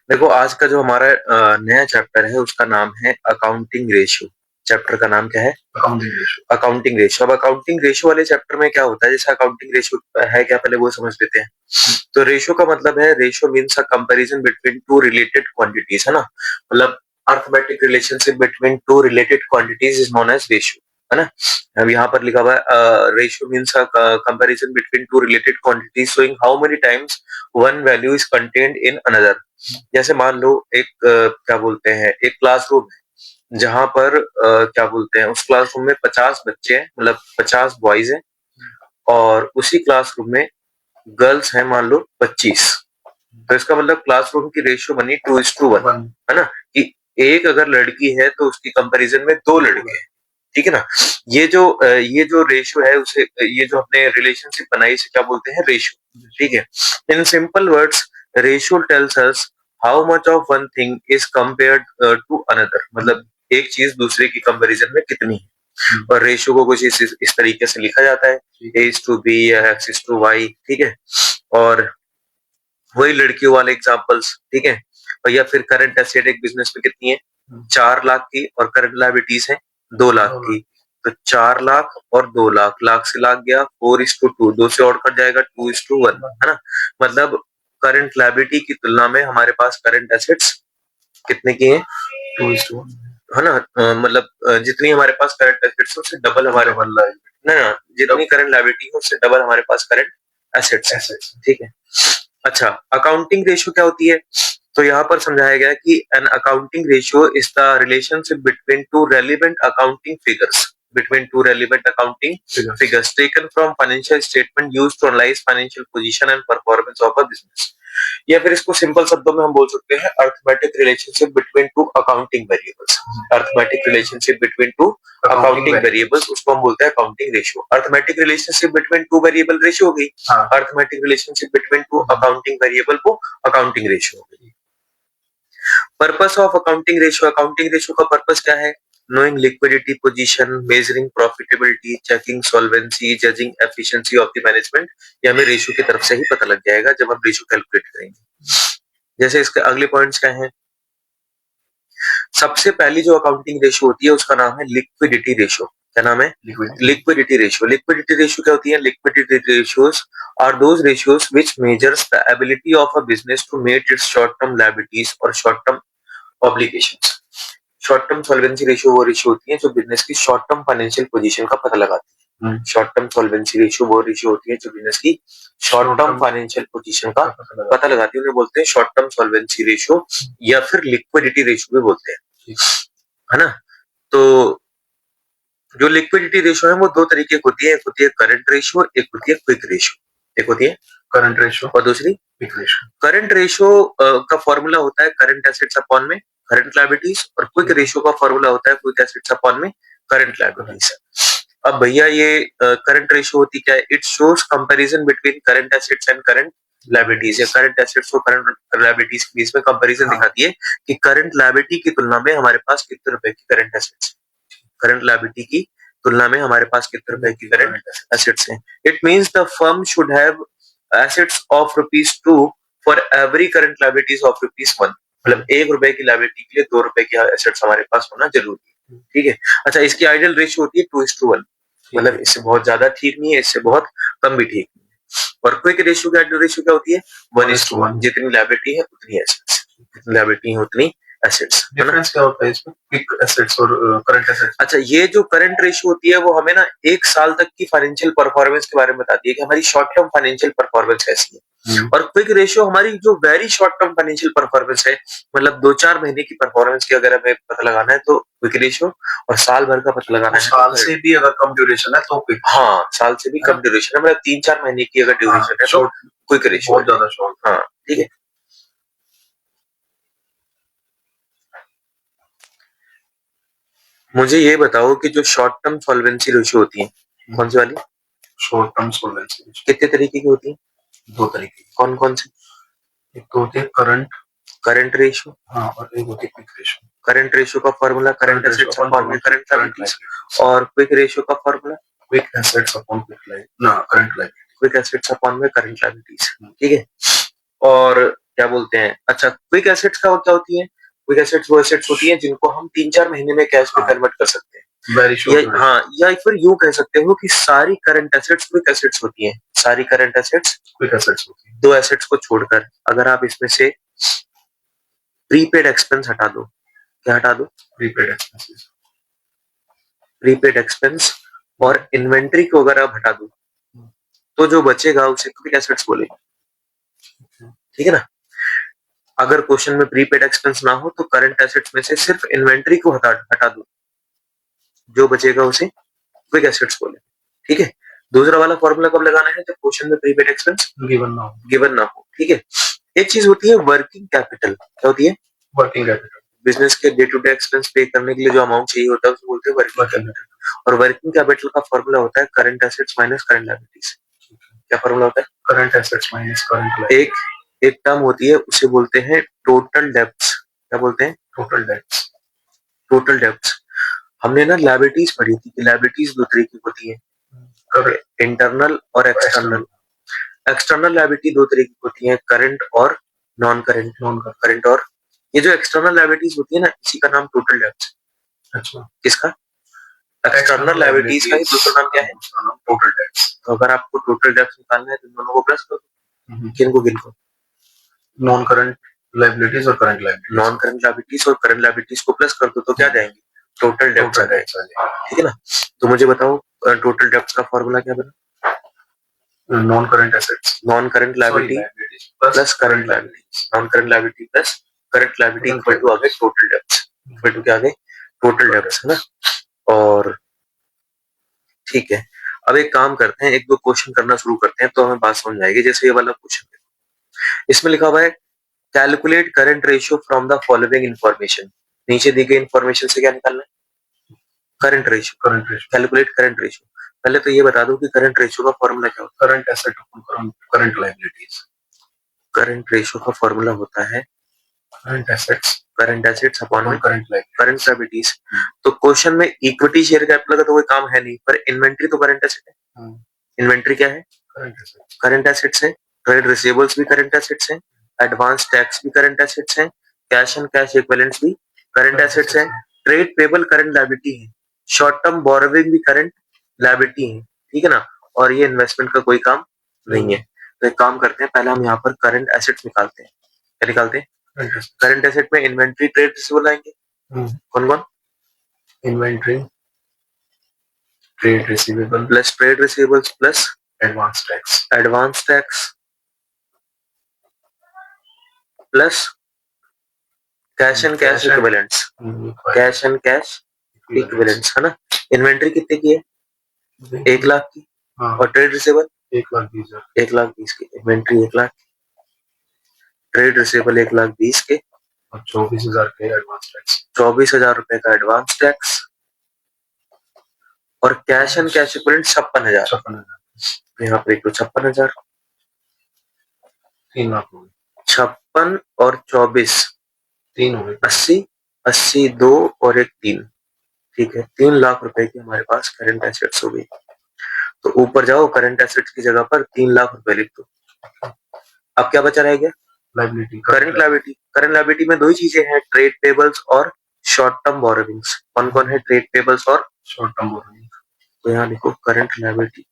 देखो आज का जो हमारा नया चैप्टर है उसका नाम है अकाउंटिंग रेशियो। चैप्टर का नाम क्या है? Accounting ratio. Accounting ratio. अब अकाउंटिंग रेशियो वाले चैप्टर में क्या होता है, जैसे अकाउंटिंग रेशियो है क्या, पहले वो समझ लेते हैं। तो रेशियो का मतलब है, ratio means a comparison between two related quantities, है ना। मतलब arithmetic relationship between two related quantities is known as ratio, है ना। अब यहाँ पर लिखा हुआ है ratio means a comparison between two related quantities showing how many times one value is contained in another. जैसे मान लो एक क्या बोलते हैं, एक क्लासरूम है जहां पर क्या बोलते हैं, उस क्लासरूम में 50 बच्चे हैं, मतलब 50 बॉयज हैं, और उसी क्लासरूम में गर्ल्स हैं मान लो 25। तो इसका मतलब क्लासरूम की रेशियो बनी 2:1, है ना। कि एक अगर लड़की है तो उसकी कंपैरिजन में 2 लड़के हैं, ठीक है ना। ये जो रेशियो है उसे, ये जो अपने रिलेशनशिप बनाई, इसे क्या बोलते हैं? रेशियो, ठीक है। In simple words, ratio tells us how much of one thing is compared to another. मतलब एक चीज दूसरे की कंपैरिजन में कितनी है। और रेशियो को कुछ इस तरीके से लिखा जाता है, A:B या X:Y, ठीक है। और वही लड़कियों वाले एग्जांपल्स, ठीक है। और या फिर करंट एसेट एक बिजनेस में कितनी है? 4 लाख की, और करंट लायबिलिटीज है 2 लाख की। तो 4 लाख और 2 लाख, लाख से लाख गया 4:2, 2 से और कट जाएगा 2:1, है ना। मतलब करंट लायबिलिटी की तुलना में हमारे पास करंट एसेट्स कितने की है? 2:1, है ना। मतलब जितनी हमारे पास करंट एसेट्स है उससे डबल हमारे ना, जितनी करंट लायबिलिटी है उससे डबल हमारे पास करंट एसेट्स है, ठीक है। अच्छा, अकाउंटिंग रेशियो क्या होती है? तो यहाँ पर समझाया गया कि an accounting ratio is the relationship between to relevant accounting figures, taken from financial statement used to analyze financial position and performance of a business। या फिर इसको सिंपल शब्दों में हम बोल सकते हैं arithmetic relationship between to accounting variables. Arithmetic relationship between to accounting variables, उसको हम बोलते हैं accounting ratio. Arithmetic relationship between two variable ratio हो गई। Arithmetic relationship between to accounting variable को अकाउंटिंग रेशियो हो गई। Purpose of accounting ratio, accounting ratio का पर्पस क्या है? Knowing liquidity position, measuring profitability, checking solvency, judging efficiency of the management. ये हमें रेशियो की तरफ से ही पता लग जाएगा जब हम रेशियो कैलकुलेट करेंगे। जैसे इसके अगले पॉइंट्स क्या हैं? सबसे पहली जो अकाउंटिंग रेशियो होती है उसका नाम है लिक्विडिटी रेशियो। क्या नाम है? Liquidity ratio. लिक्विडिटी रेशियो क्या होती है? Liquidity ratios are those ratios which measures the ability of a business to meet its short term liabilities और short term obligations. Short term solvency ratio वो ratio होती है जो बिजनेस की short term financial position का पता लगाती है। शॉर्ट टर्म सॉल्वेंसी रेशियो वो रेशियो होती है जो बिजनेस की शॉर्ट टर्म फाइनेंशियल पोजीशन का पता लगाती है। उन्हें बोलते हैं शॉर्ट टर्म सॉल्वेंसी रेशियो या फिर लिक्विडिटी रेशियो भी बोलते हैं, है ना। तो जो लिक्विडिटी रेशियो है वो 2 तरीके की होती है, एक होती है करंट रेशियो, एक होती है क्विक रेशियो। एक होती है करंट रेशियो और दूसरी क्विक रेशियो। करंट रेशियो का फॉर्मूला होता है करंट एसेट्स अपॉन में करंट लायबिलिटीज, और क्विक रेशियो का फॉर्मूला होता है क्विक एसेट्स अपॉन में करंट लायबिलिटीज। अब भैया ये करंट रेशियो होती क्या है? It shows comparison between current assets and current liabilities, या करंट एसेट्स और करंट लायबिलिटीज के बीच में कंपैरिजन दिखाती है कि करंट लायबिलिटी की तुलना में हमारे पास कितने रुपए की करंट एसेट्स, करंट लायबिलिटी की तुलना में हमारे पास कितने रुपए की करंट एसेट्स हैं। It means the firm should have assets of ₹2 for every current liabilities of ₹1। मतलब 1 रुपए की लायबिलिटी के लिए 2 रुपए की एसेट्स हमारे पास होना जरूरी है, ठीक है। अच्छा, इसकी आइडियल रेशियो होती है 2:1, मतलब इससे बहुत ज्यादा ठीक नहीं है, इससे बहुत कम भी ठीक नहीं है। और क्विक रेशियो की आइडियल रेशियो क्या होती है? 1:1। जितनी लायबिलिटी है उतनी एसेट्स, जितनी लायबिलिटी है उतनी एसेट्स। डिफरेंस क्या होता है इसमें क्विक एसेट्स और करंट एसेट्स? अच्छा, ये जो करंट रेशियो होती है वो हमें ना 1 साल तक की फाइनेंशियल परफॉर्मेंस के बारे में बताती है कि हमारी शॉर्ट टर्म फाइनेंशियल परफॉर्मेंस कैसी है। और क्विक रेशियो हमारी जो very short term financial performance है, मतलब 2-4 महीने की परफॉर्मेंस की अगर हमें पता लगाना है तो क्विक रेशियो, और साल भर का पता लगाना है साल से भी अगर कम ड्यूरेशन है तो क्विक। हाँ, साल से भी कम ड्यूरेशन है, मतलब 3-4 महीने की अगर ड्यूरेशन है तो क्विक रेशियो, बहुत ज्यादा शॉर्ट। हाँ, ठीक है। मुझे ये बताओ कि जो शॉर्ट टर्म सॉल्वेंसी रेशियो होती है, कौन सी वाली? शॉर्ट टर्म सॉल्वेंसी रेशियो कितने तरीके की होती है? 2 तरीके की। कौन कौन से? एक तो होती है करंट रेशियो, हाँ, और एक होती है क्विक रेशियो। करंट रेशियो का फॉर्मूला करंट एसेट्स अपॉन में करंट लायबिलिटीज, और क्विक रेशियो का formula quick assets upon quick liability, ना current liability, quick assets upon में करंट लायबिलिटीज, ठीक है। और क्या बोलते हैं, अच्छा क्विक एसेट्स का क्या होती है, क्विक एसेट्स वो एसेट्स होती हैं जिनको हम 3-4 महीने में कैश में कन्वर्ट कर सकते हैं। वेरी या शॉर्ट। हाँ, या फिर यूं कह सकते हो कि सारी करंट एसेट्स क्विक एसेट्स होती हैं, सारी करंट एसेट्स क्विक एसेट्स होती है। दो एसेट्स को छोड़कर अगर आप इसमें से प्रीपेड एक्सपेंस हटा दो, क्या हटा दो, प्रीपेड एक्सपेंसेस, प्रीपेड एक्सपेंस और इन्वेंट्री को अगर आप हटा दो तो जो बचेगा उसे क्विक एसेट्स बोलेंगे, ठीक है ना। अगर क्वेश्चन में प्रीपेड एक्सपेंस ना हो तो करंट एसेट्स में से सिर्फ इन्वेंट्री को हटा दो, जो बचेगा उसे क्विक एसेट्स बोले, ठीक है। दूसरा वाला फॉर्मूला कब लगाना है, जब क्वेश्चन में प्रीपेड एक्सपेंस गिवन ना हो, ठीक है। एक चीज होती है वर्किंग कैपिटल, क्या होती है, वर्किंग कैपिटल। बिजनेस के डे टू डे एक्सपेंस पे करने के लिए जो अमाउंट चाहिए होता है उसे बोलते हैं वर्किंग कैपिटल। और वर्किंग कैपिटल का फॉर्मूला होता है current assets minus current liabilities. क्या फॉर्मूला होता है, करंट एसेट्स माइनस करंट। एक टर्म होती है उसे बोलते हैं टोटल डेब्ट्स, क्या बोलते हैं, टोटल डेब्ट्स। Total debts. हमने ना लायबिलिटीज पढ़ी थी कि लायबिलिटीज दो तरह की होती है, इंटरनल और एक्सटर्नल। एक्सटर्नल लायबिलिटी दो तरह की होती है, करंट और नॉन करंट। करंट और ये जो एक्सटर्नल लायबिलिटीज होती है ना, इसी का नाम टोटल डेब्ट्स। अच्छा, किसका, एक्सटर्नल लायबिलिटीज का ही दूसरा नाम क्या है, टोटल डेब्ट्स। तो अगर आपको टोटल डेब्ट्स निकालना है तो दोनों को प्लस करो, किनको किनको, नॉन करंट लायबिलिटीज और current liabilities, non current liabilities और करंट लायबिलिटीज को प्लस कर दो तो क्या जाएंगे, टोटल डेब्ट्स आ जाएगा, ठीक है ना। तो मुझे बताओ टोटल डेब्ट्स का फॉर्मूला क्या बना, non current assets, non current liability plus current liability, non current liability plus current liability equal to आ गए टोटल डेब्ट्स, इक्वल टू क्या आ गए, टोटल डेब्ट्स, है ना। और ठीक है, अब एक काम करते हैं, एक दो क्वेश्चन करना शुरू करते हैं तो हमें बात समझ आएगी। जैसे ये वाला क्वेश्चन है, इसमें लिखा हुआ है calculate current ratio from the following information. नीचे दी गई इंफॉर्मेशन से क्या निकालना है, current ratio, calculate current ratio. पहले तो ये बता दो कि करंट रेशियो का फॉर्मूला क्या होता है, current asset upon current liabilities. Current ratio का फॉर्मूला होता है current assets upon current liabilities. तो क्वेश्चन में इक्विटी शेयर कैपिटल का तो कोई काम है नहीं, पर इन्वेंट्री तो करंट एसेट है। इन्वेंट्री क्या है, करंट एसेट्स है। ट्रेड रिसीवेबल्स भी करंट एसेट्स हैं, एडवांस टैक्स भी करंट एसेट्स हैं, कैश एंड कैश इक्विवेलेंट्स भी करंट एसेट्स हैं, ट्रेड पेबल करंट लायबिलिटी है, शॉर्ट टर्म बोरोविंग भी करंट लायबिलिटी है, ठीक है ना। और ये इन्वेस्टमेंट का कोई काम नहीं है। तो एक काम करते हैं, पहले हम यहाँ पर करंट एसेट्स निकालते हैं। क्या निकालते हैं, करंट एसेट में इन्वेंट्री ट्रेड रिसीवेबल आएंगे, कौन कौन, inventory trade receivable plus trade receivables plus advance tax plus cash and cash equivalents, cash and cash equivalents, है ना। इन्वेंट्री कितने की है, 1 लाख की, और ट्रेड रिसीवेबल 1,20,000 की, इन्वेंट्री 1 लाख, ट्रेड रिसीवेबल 1,20,000 के, और 24,000 के एडवांस टैक्स, 24,000 रुपए का एडवांस टैक्स, और कैश एंड कैश इक्विवेलेंट 56,000। यहाँ पर एक तो 56,000, 3 लाख हो गए, 56 और 24 3 हो गए, 80, 80 2 और एक 3, ठीक है। 3 लाख रुपए की हमारे पास करंट एसेट्स हो गई। तो ऊपर जाओ, करंट एसेट्स की जगह पर 3 लाख रुपए लिख दो। अब क्या बचा रह गया, liability, current liability. Current liability में दो ही चीजें हैं, ट्रेड पेबल्स और शॉर्ट टर्म बोरोविंग्स। कौन कौन है, ट्रेड पेबल्स और शॉर्ट टर्म बोरोविंग्स। तो यहाँ लिखो current liability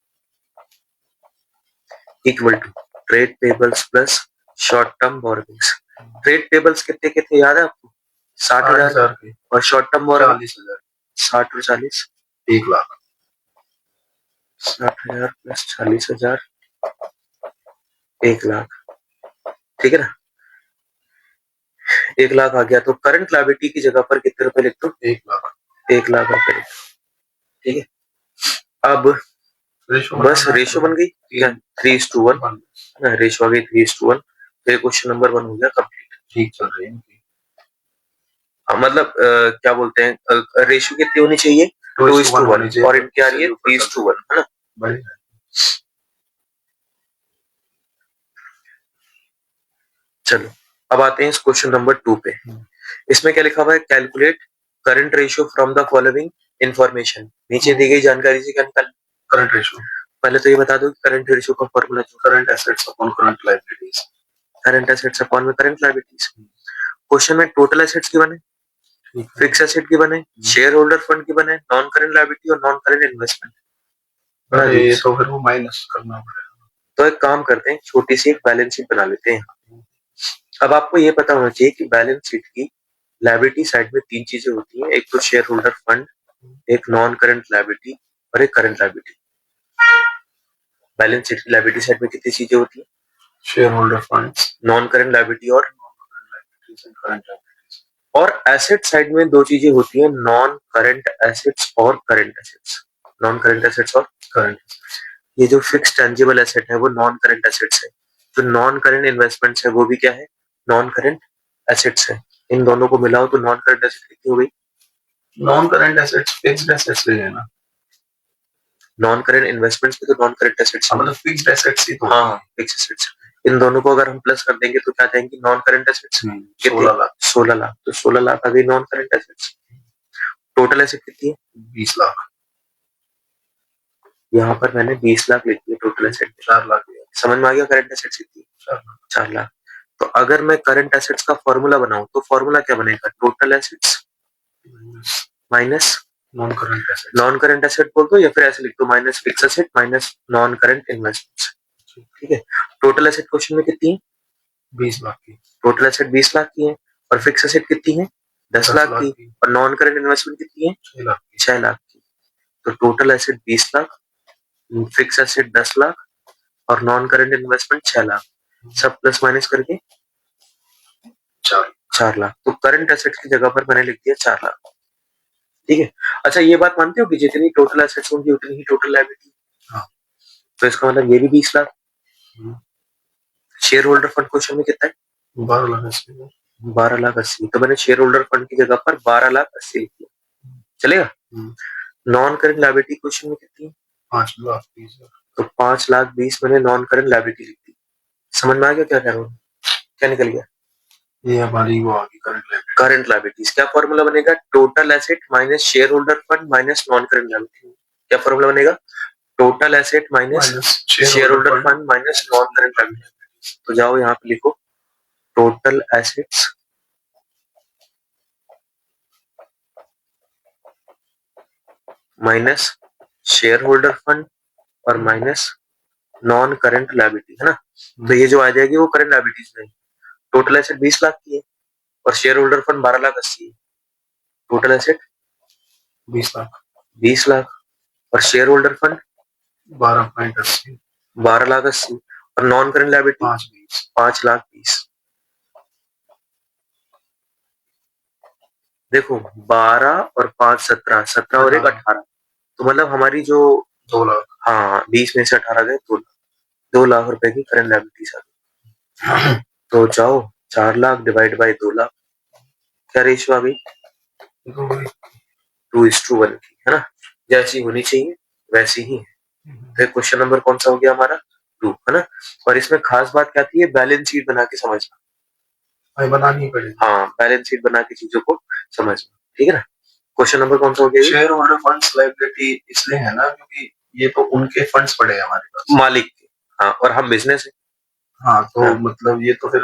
equal to trade payables plus short term borrowings. Trade payables कितने के थे याद है आपको, 60,000 के, और शॉर्ट टर्म बोरोविंग 60 और 40 1 लाख, 60,000 प्लस 40,000 1 लाख, ठीक है ना। 1 लाख आ गया, तो करंट लायबिलिटी की जगह पर कितने रुपए लिख दो, 1 लाख रुपए, ठीक है। अब बस रेशियो बन गई, 3:1, रेशियो आ गई 3:1। तो क्वेश्चन नंबर 1 हो गया कंप्लीट, ठीक चल रही है। मतलब क्या बोलते हैं, रेशियो कितनी होनी चाहिए, 2:1, और इनकी आ रही है 3:1, है ना। चलो अब आते हैं इस क्वेश्चन नंबर 2 पे। इसमें क्या लिखा हुआ है, calculate current ratio from the following information. नीचे दी गई जानकारी से क्या निकालना, करंट रेशियो। पहले तो ये बता दो कि करंट रेशियो का formula, current assets upon current liabilities. Current assets upon में करंट लायबिलिटीज। क्वेश्चन में टोटल एसेट्स की बने, फिक्स एसेट की बने, शेयर होल्डर फंड की बने, नॉन करंट लायबिलिटी और नॉन करंट इन्वेस्टमेंट। अरे ये तो फिर वो माइनस करना पड़ेगा। तो एक काम करते हैं, छोटी सी एक बैलेंस शीट बना लेते हैं। अब आपको ये पता होना चाहिए कि बैलेंस शीट की लायबिलिटी साइड में तीन चीजें होती हैं, एक तो शेयर होल्डर फंड, एक नॉन करंट लायबिलिटी और एक करंट लायबिलिटी। बैलेंस शीट की लायबिलिटी साइड में कितनी चीजें होती हैं? Share holder funds, non current liability और करंट लायबिलिटीज। और एसेट साइड में दो चीजें होती हैं, नॉन करंट एसेट्स और current assets. Non current assets और करंट। ये जो फिक्स टेंजिबल एसेट है वो नॉन करंट एसेट्स है, जो नॉन करंट इन्वेस्टमेंट्स है वो भी क्या है, नॉन करंट एसेट्स है। इन दोनों को मिलाओ तो नॉन करंट एसेट कितनी हो गई? Non current assets fixed assets ले लेना। नॉन करंट इन्वेस्टमेंट्स भी तो नॉन करंट एसेट्स है, मतलब फिक्स्ड एसेट्स ही तो। हाँ, फिक्स एसेट्स। इन दोनों को अगर हम प्लस कर देंगे तो क्या जाएंगे, non current assets. 16 lakh. 16 lakh, तो 16 लाख आ गई non current assets. Total asset कितनी है? 20 लाख। यहाँ पर मैंने 20 लाख लिख दिया टोटल एसेट। 4 लाख। समझ में आ गया करंट एसेट्स कितनी? 4 लाख। तो अगर मैं करंट एसेट्स का फॉर्मूला बनाऊं तो फॉर्मूला क्या बनेगा, total assets minus non current assets. Non current asset बोल दो या फिर ऐसे लिख दो, minus fix asset minus non current investments. ठीक है। टोटल एसेट क्वेश्चन में कितनी है? 20 लाख की। टोटल एसेट 20 लाख की है और फिक्स एसेट कितनी है? 10 लाख की। और नॉन करंट इन्वेस्टमेंट कितनी है? 6 लाख की। 6 लाख की। तो total asset 20 lakh, fix asset 10 lakh और नॉन करंट इन्वेस्टमेंट 6 लाख, सब प्लस माइनस करके 4 लाख। तो करंट एसेट की जगह पर मैंने लिख दिया 4 लाख। ठीक है। अच्छा, ये बात मानते हो कि जितनी टोटल एसेट्स होंगी उतनी ही टोटल लायबिलिटी? हाँ। तो इसका मतलब ये भी 20 lakh. Share holder fund question में कितना है? 12 लाख 80। 12 लाख 80। तो मैंने शेयर होल्डर फंड की जगह पर 12 लाख 80 लिख दिया, चलेगा? नॉन करंट लायबिलिटी क्वेश्चन में कितनी है? 5 लाख 20। तो 5 लाख 20 मैंने नॉन करंट लायबिलिटी लिख दी। समझ में आ गया क्या कह रहा हूँ, क्या निकल गया? ये हमारी वो आ गई करंट लायबिलिटी। Current liabilities. क्या फॉर्मूला बनेगा, total asset minus share holder fund minus non current liability. क्या फॉर्मूला बनेगा, total asset minus share holder fund minus non current liability. तो जाओ यहाँ पे लिखो, total assets minus share holder fund और माइनस नॉन करंट लायबिलिटी, है ना? तो ये जो आ जाएगी वो करंट लायबिलिटीज में। टोटल एसेट 20 लाख की है और शेयर होल्डर फंड 12 लाख 80 है। Total asset 20 lakh. 20 लाख और शेयर होल्डर फंड 12.80। 12 लाख 80 और नॉन करंट लायबिलिटी 5 लाख 20। देखो 12 और 5 17, 17 और 1 18, तो मतलब हमारी जो 2 लाख, हाँ 20 में से 18 गए, 2 लाख रुपए की करंट लायबिलिटीज आ गई। तो जाओ 4 लाख डिवाइड बाय 2 लाख, क्या रेशियो आ गई? 2:1 की, है ना? जैसी होनी चाहिए वैसी ही है। तो क्वेश्चन नंबर कौन सा हो गया हमारा, 2, है ना? और इसमें खास बात क्या थी, बैलेंस शीट बना के समझना। बनानी पड़ेगी। हाँ, बैलेंस शीट बना के चीजों को समझना, ठीक है ना? क्वेश्चन नंबर कौन सा हो गया? शेयर होल्डर फंड्स लायबिलिटी इसलिए है ना क्योंकि ये तो उनके फंड्स पड़े हैं हमारे पास, मालिक के। हाँ, और हम बिजनेस है। हाँ, तो मतलब ये तो फिर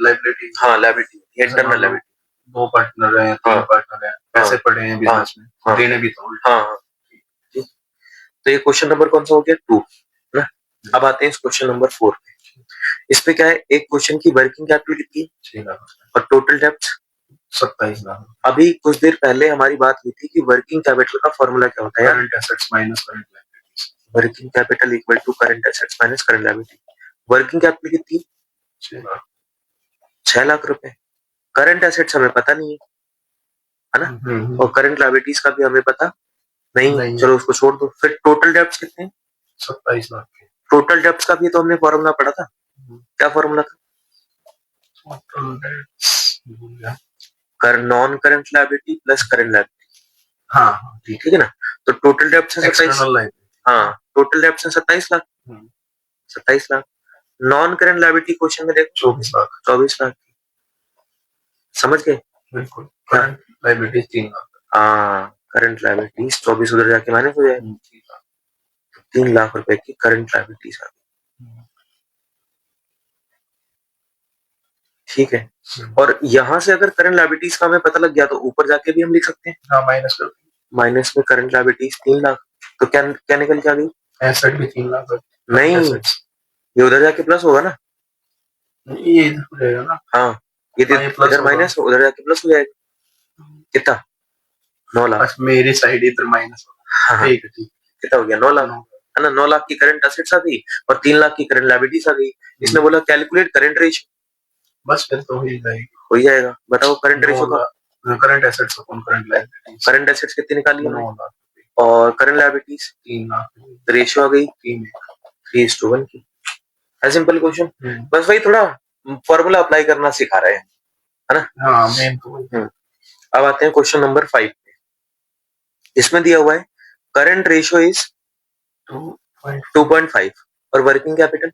लायबिलिटी। हाँ, लायबिलिटी, इंटरनल लायबिलिटी। 2 पार्टनर हैं, 3 पार्टनर हैं, पैसे पड़े हैं बिजनेस में, देने भी तो। हाँ, तो ये क्वेश्चन नंबर कौन सा हो गया, 2, है ना? अब आते हैं इस क्वेश्चन नंबर 4 पे। इस पे क्या है, एक क्वेश्चन की वर्किंग कैपिटल कितनी है, 6 लाख और टोटल डेब्ट 27 लाख। अभी कुछ देर पहले हमारी बात हुई थी कि वर्किंग कैपिटल का फॉर्मूला क्या होता है, current assets minus current liabilities. Working capital equal to current assets minus current liability. Working capital कितनी? 6 लाख। 6 लाख रुपए। करंट एसेट्स हमें पता नहीं है ना, और करंट लायबिलिटीज का भी हमें पता नहीं। चलो उसको छोड़ दो। फिर टोटल डेब्ट्स कितने? 27 लाख के। टोटल डेब्ट्स का भी तो हमने फॉर्मूला पढ़ा था, क्या फॉर्मूला था? Non current liability plus current liability. हाँ, ठीक है ना? तो टोटल डेब्ट्स है 27। हाँ, टोटल डेब्ट्स है 27 lakh. 27 lakh. Non current liability question में देखो 24 लाख। 24 लाख। समझ गए? बिल्कुल। Current liabilities 3 lakh. हाँ, करंट लायबिलिटीज 24 उधर जाके माइनस हो जाएगी, 3 लाख रुपए की करंट लायबिलिटीज आ गई। ठीक है। और यहाँ से अगर करंट लायबिलिटीज का हमें पता लग गया तो ऊपर जाके भी हम लिख सकते हैं। हाँ, माइनस कर माइनस में करंट लायबिलिटीज 3 लाख, तो क्या क्या निकल के आ गई? एसेट भी 3 लाख नहीं, एसेट्स ये उधर जाके प्लस होगा ना। ये इधर हो जाएगा ना। हाँ, ये हाँ, ये प्लस इधर होगा। माइनस उधर जाके प्लस हो जाएगा। कितना? 9 लाख। बस मेरी साइड इधर माइनस होगा। हाँ, ठीक है, ठीक कितना हो गया? 9 लाख, है ना। 9 लाख की करंट असेट्स आ गई और 3 लाख की करंट लायबिलिटीज आ गई। इसने बोला कैलकुलेट करंट रेशियो, बस फिर तो हो ही जाएगी। हो ही जाएगा। बताओ करंट रेशियो का। Current assets upon current liabilities. Current assets कितनी निकाली हमने? 9 लाख और करंट लायबिलिटीज 3 लाख रेशियो आ गई 3:1 की। है सिंपल क्वेश्चन। बस वही थोड़ा फॉर्मूला अप्लाई करना सिखा रहे हैं, है ना। हाँ, मेन तो अब आते हैं क्वेश्चन नंबर 5 पे। इसमें दिया हुआ है करंट रेशियो इज 2.5 और वर्किंग कैपिटल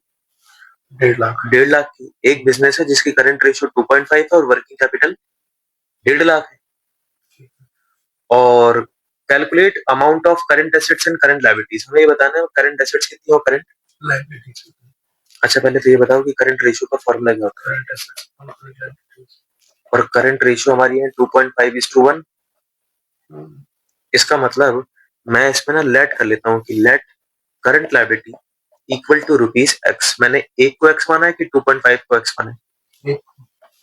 1.5 लाख की। एक बिजनेस है जिसकी करंट रेशियो 2.5 है और वर्किंग कैपिटल 1.5 लाख है। और calculate amount of current assets and current liabilities. हमें ये बताना है करंट एसेट्स कितनी और करंट लायबिलिटीज। अच्छा, पहले तो ये बताओ कि करंट रेशियो का फॉर्मूला क्या होता है। और करंट रेशियो हमारी है 2.5:1। इसका मतलब मैं इसमें ना लेट कर लेता हूँ कि let current liability equal to ₹x। मैंने एक को x माना है कि 2.5 को x माना है?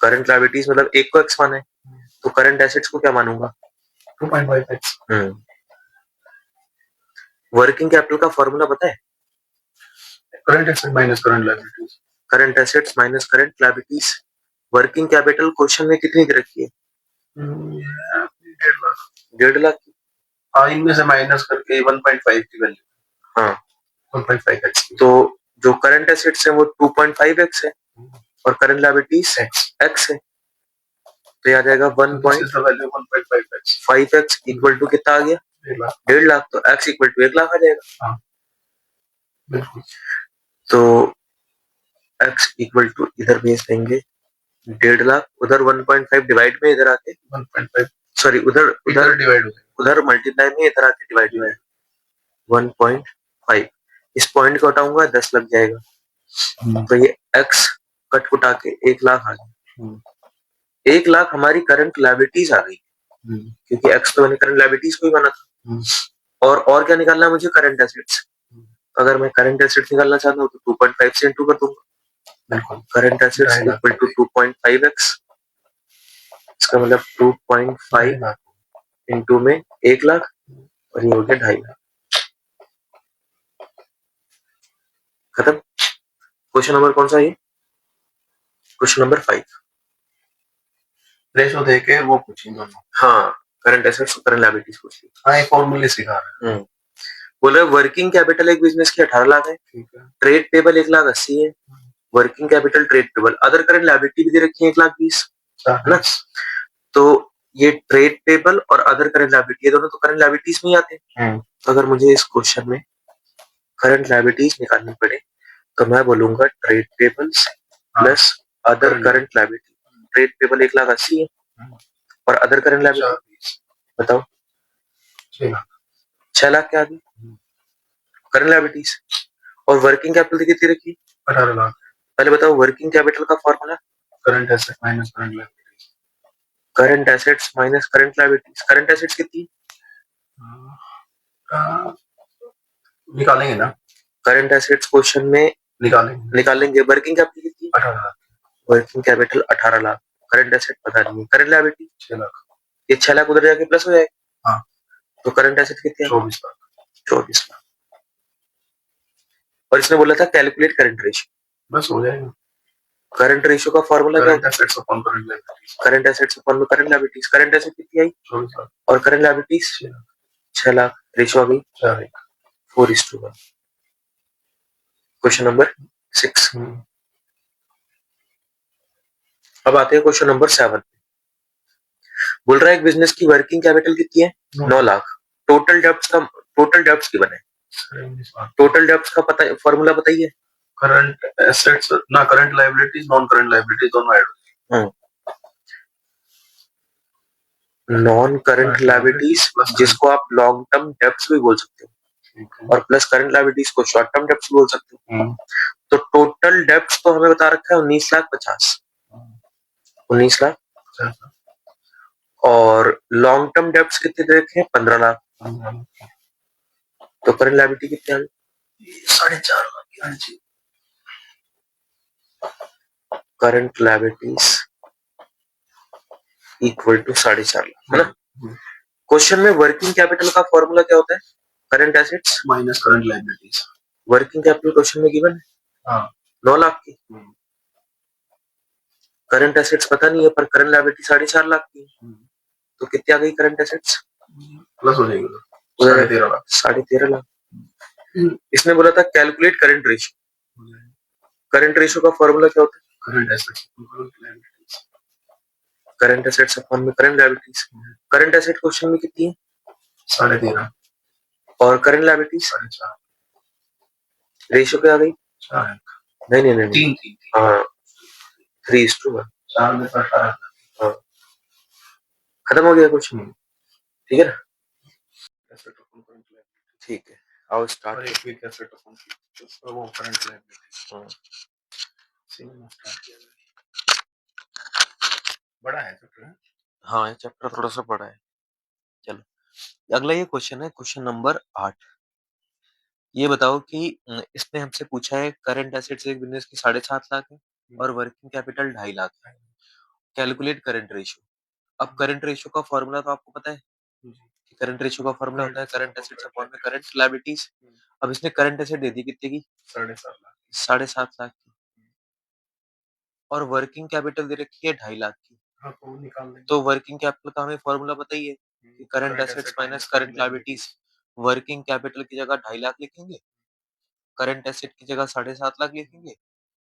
करंट लायबिलिटीज मतलब एक को x माना है, तो करंट एसेट्स को क्या मानूंगा? 2.5x। वर्किंग कैपिटल का फॉर्मूला पता है? Current asset minus current liabilities. Current assets minus current liabilities. Working capital question में कितनी दे रखी है? 1.5 लाख की। हाँ, इनमें से माइनस करके 1.5 की वैल्यू। हाँ, 1.5x। तो जो करंट एसेट्स है वो 2.5x है और करंट लायबिलिटीज x है, तो आ जाएगा 1.5x इक्वल टू कितना आ गया? 1.5 लाख। तो x इक्वल टू 1 लाख आ जाएगा। हाँ, बिल्कुल। तो x इक्वल टू इधर भेज देंगे 1.5 लाख, उधर 1.5 डिवाइड में इधर आके 1.5, सॉरी उधर डिवाइड, उधर मल्टीप्लाई में इधर आके डिवाइड में 1.5। इस पॉइंट को हटाऊंगा 10 लग जाएगा। तो ये x कट कुटा के 1 लाख आ गया। 1 लाख हमारी करंट लायबिलिटीज आ गई क्योंकि x तो मैंने करंट लायबिलिटीज को ही माना था। और क्या निकालना है मुझे? Current assets. अगर मैं करंट एसेट्स निकालना चाहता हूँ तो 2.5 से इंटू कर दूंगा। बिल्कुल, current assets equal to 2.5x। इसका मतलब 2.5 इंटू में 1 लाख और ये हो गया 2.5 लाख। खत्म। क्वेश्चन नंबर कौन सा है? Question number 5। रेशो देके वो पूछी दोनों। हाँ, करंट एसेट्स और करंट लायबिलिटीज पूछी। हाँ, ये फॉर्मूले सिखा रहा है। बोल रहे वर्किंग कैपिटल एक बिजनेस की 18 लाख है। ट्रेड पेबल 1,80,000 है। Working capital trade payable other current liability भी दे रखी है 1,20,000, है ना। तो ये ट्रेड पेबल और अदर करंट लायबिलिटी दोनों तो करंट लायबिलिटीज में ही आते हैं। तो अगर मुझे इस क्वेश्चन में करंट लायबिलिटीज निकालनी पड़े तो मैं बोलूंगा trade payables plus other current liability. Trade payable 1,80,000 है और अदर करंट लायबिलिटी बताओ 6 लाख क्या आ गई करंट लायबिलिटीज। और वर्किंग कैपिटल कितनी रखी? 18 लाख। पहले बताओ वर्किंग कैपिटल का formula? Current asset minus current liabilities. Current assets minus current liabilities. Current assets कितनी निकालेंगे ना? करंट एसेट्स क्वेश्चन में निकालेंगे। वर्किंग कैपिटल कितनी? 18 lakh. Working capital 18 lakh. Current asset पता नहीं है। Current liability 6 lakh. ये 6 लाख उधर जाके प्लस हो जाएगा। हाँ, तो करंट एसेट कितनी? 24 लाख। 24 लाख। और इसने बोला था कैलकुलेट करंट रेशियो। बस हो जाएगा। करंट रेशियो का फॉर्मूला क्या होता है? Current assets upon current liabilities. Current assets upon current liabilities. Current asset कितनी आई? 24 लाख और करंट लायबिलिटीज 6 लाख। रेशियो आ गई 4:1। Question number 6। अब आते हैं क्वेश्चन नंबर 7। बोल रहा है एक बिजनेस की वर्किंग कैपिटल कितनी है? 9 लाख। टोटल डेब्ट्स की बने। टोटल डेब्ट्स का पता फॉर्मूला बताइए। करंट एसेट्स ना current liabilities non current liabilities दोनों ऐड होती हैं। नॉन करंट लायबिलिटीज जिसको आप लॉन्ग टर्म डेब्ट्स भी बोल सकते हो और प्लस करंट लायबिलिटीज को शॉर्ट टर्म डेब्ट्स बोल सकते हो। तो टोटल डेब्ट्स तो हमें बता रखा है 19,50,000। 19 लाख। 50 लाख। और लॉन्ग टर्म डेब्ट्स कितने दे रखे हैं? 15 लाख। 15 लाख। तो करंट लायबिलिटी कितनी आ गई? 4.5 लाख की। हाँ जी। Current liabilities equal to 4.5 lakh, है ना? क्वेश्चन में वर्किंग कैपिटल का फॉर्मूला क्या होता है? Current assets minus current liabilities. Working capital question में गिवन है हाँ 9 लाख की। करंट एसेट्स पता नहीं है, पर करंट लायबिलिटी 4.5 लाख की। तो कितनी आ गई करंट एसेट्स? प्लस हो जाएगी 13.5 लाख। 13.5 लाख। इसने बोला था calculate current ratio. Current ratio का फॉर्मूला क्या होता है? Current assets current assets upon में current liabilities. Current asset question में कितनी है? 13.5। और करंट लायबिलिटीज 4.5। रेशियो क्या आ गई? 4। नहीं नहीं नहीं, 3। हाँ 3:1। 4 में 18। हाँ खत्म हो गया क्वेश्चन, ठीक है ना? ठीक है, आओ स्टार्ट। और एक क्विक एसेट अपॉन वो करंट लायबिलिटी सिंगल में स्टार्ट किया जाए। बड़ा है चैप्टर। हाँ ये चैप्टर थोड़ा सा बड़ा है। चलो अगला ये क्वेश्चन है, क्वेश्चन नंबर 8। ये बताओ कि इसने हमसे पूछा है करंट एसेट्स एक बिजनेस की 7.5 लाख है और वर्किंग कैपिटल 2.5 लाख है। Calculate current ratio. अब करंट रेशियो का फॉर्मूला तो आपको पता है कि करंट रेशियो का फॉर्मूला होता है करंट एसेट्स अपॉन में करंट लायबिलिटीज। अब इसने करंट एसेट दे दी कितने की? 7.5 लाख। 7.5 लाख की। और वर्किंग कैपिटल दे रखी है 2.5 लाख की। हाँ तो वो निकाल लेंगे। तो वर्किंग कैपिटल का हमें फॉर्मूला पता ही है कि current assets minus current liabilities. Working capital की जगह 2.5 लाख लिखेंगे, करंट एसेट की जगह 7.5 लाख लिखेंगे,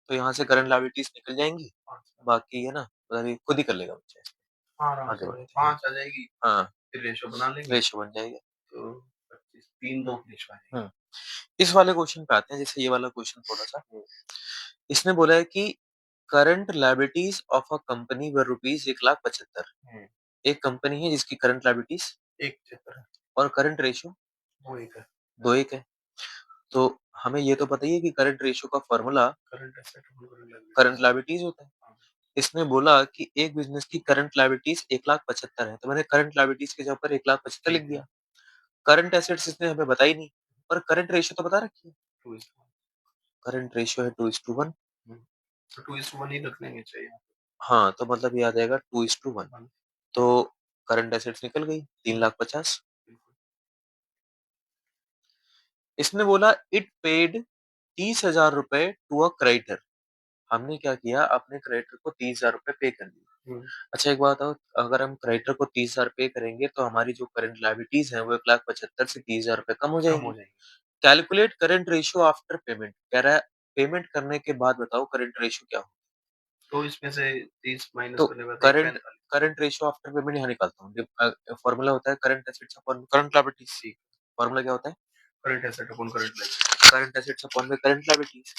तो यहाँ से करंट लायबिलिटीज निकल जाएंगी। बाकी है ना, मतलब ये खुद ही कर लेगा बच्चा। आगे बढ़ते हैं। 5 आ जाएगी। हाँ फिर रेशो बना लेंगे। रेशियो बन जाएगा। तो 25 3 2 रेशो आएगी। इस वाले क्वेश्चन पे आते हैं, जैसे ये वाला क्वेश्चन थोड़ा सा। इसने बोला है कि current liabilities of a company were rupees 1,75,000। एक कंपनी है जिसकी करंट लायबिलिटीज 1.75 है और करंट रेशियो 2.1 है। 2:1 है। तो हमें ये तो पता ही है कि करंट रेशियो का formula current asset current liabilities होता है। इसने बोला कि एक बिजनेस की करंट लायबिलिटीज 1,75,000 है, तो मैंने करंट लायबिलिटीज के जगह पर 1,75,000 लिख दिया। करंट एसेट्स इसने हमें बताई नहीं, और करंट रेशियो तो बता रखी है। 2:1। करंट रेशियो है 2:1। तो 2:1 ही रख लेंगे चाहिए। हाँ तो मतलब ये आ जाएगा 2:1। तो करंट एसेट्स निकल गई 3,50,000। इसने बोला इट पेड 30,000 रुपए टू अ क्रेडिटर। हमने क्या किया, अपने क्रेडिटर को 30,000 रुपए पे कर दिए। अच्छा एक बात, अगर हम क्रेडिटर को 30,000 पे करेंगे तो हमारी जो करंट लायबिलिटीज है वो 1,75,000 से 30,000 रुपए कम हो जाएंगी। Calculate current ratio after payment. कह रहा है पेमेंट करने के बाद बताओ करंट रेशियो क्या हो। तो इसमें से 30 माइनस तो करने के बाद current current ratio after payment यहाँ निकालता हूँ। फॉर्मूला होता है current assets upon current liabilities. Formula क्या होता है? Current asset upon current liability. Current assets upon में करंट लायबिलिटीज।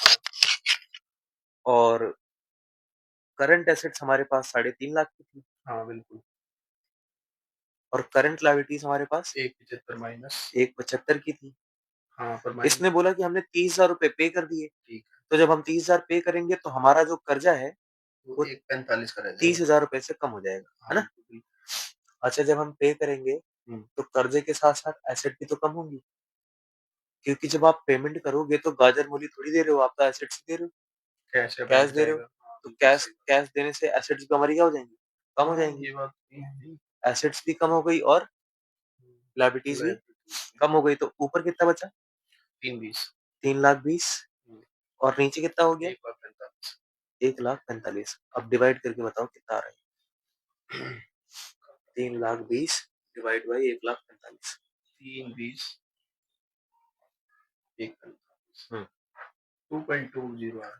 और करंट एसेट्स हमारे पास 3.5 लाख की थी। हाँ बिल्कुल। और करंट लायबिलिटीज हमारे पास 1.75 माइनस 1.75 की थी। हाँ पर इसने बोला कि हमने 30,000 रुपए पे कर दिए। ठीक है। तो जब हम 30,000 पे करेंगे तो हमारा जो कर्जा है वो 1.45 का रह जाएगा। 30,000 रुपए से कम हो जाएगा, है ना? अच्छा जब हम पे करेंगे तो कर्जे के साथ साथ एसेट भी तो कम होंगी, क्योंकि जब आप पेमेंट करोगे तो गाजर मूली थोड़ी दे रहे हो, आप तो एसेट्स दे रहे हो, कैश दे रहे हो। तो कैश कैश देने से एसेट्स भी हमारी क्या हो जाएंगी? कम हो जाएंगी। ये बात है। एसेट्स भी कम हो गई और लायबिलिटीज भी कम हो गई। तो ऊपर कितना बचा? 320। 3,20,000। और नीचे कितना हो गया? 1,45,000। 1,45,000। अब डिवाइड करके बताओ कितना आ रहा है। 3,20,000 डिवाइड बाई 1,45,000। 320 1,45,000 2.20 आ रहा है।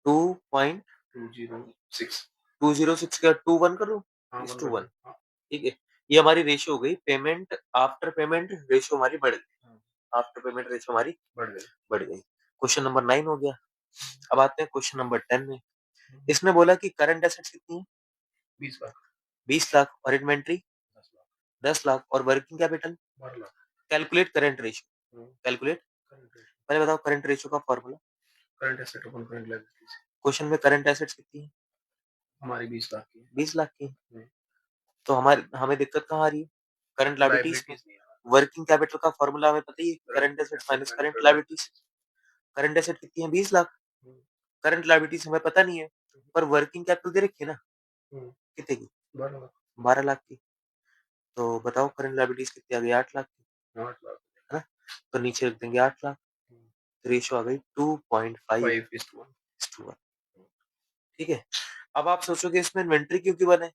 2.206 2.206 का 2 1 कर लूं? हाँ 1:1। ठीक है, ये हमारी रेशियो हो गई। पेमेंट आफ्टर पेमेंट रेशियो हमारी बढ़ गई। आफ्टर पेमेंट रेशियो हमारी बढ़ गई। क्वेश्चन नंबर 9 हो गया। अब आते हैं क्वेश्चन नंबर 10 में। इसने बोला कि करंट एसेट्स कितनी है? 20 लाख 20 लाख। और इन्वेंट्री 10 लाख। और working capital 12 lakh. Calculate current ratio. Calculate पहले बताओ करंट रेशियो का formula. Current asset upon current liabilities. Question में करंट एसेट्स कितनी है? हमारी 20 लाख की है। 20 लाख की। हम्म। तो हमें दिक्कत कहाँ आ रही है? करंट लायबिलिटीज में। लाइबिलिटीज नहीं है। वर्किंग कैपिटल का फॉर्मूला हमें पता ही है, current assets minus current liabilities. Current asset कितनी है? 20 लाख। हम्म, करंट लायबिलिटीज हमें पता नहीं है, पर वर्किंग कैपिटल दे रखी है ना, हम्म, कितने की? 12 लाख। 12 लाख की। तो बताओ करंट लायबिलिटीज कितनी आ गई? 8 लाख की, 8 लाख। है ना? तो नीचे रख देंगे 8 लाख। हम्म, रेशियो आ गई 2.5 5:1। to 1। ठीक है। अब आप सोचोगे इसमें इन्वेंट्री क्यों की बने?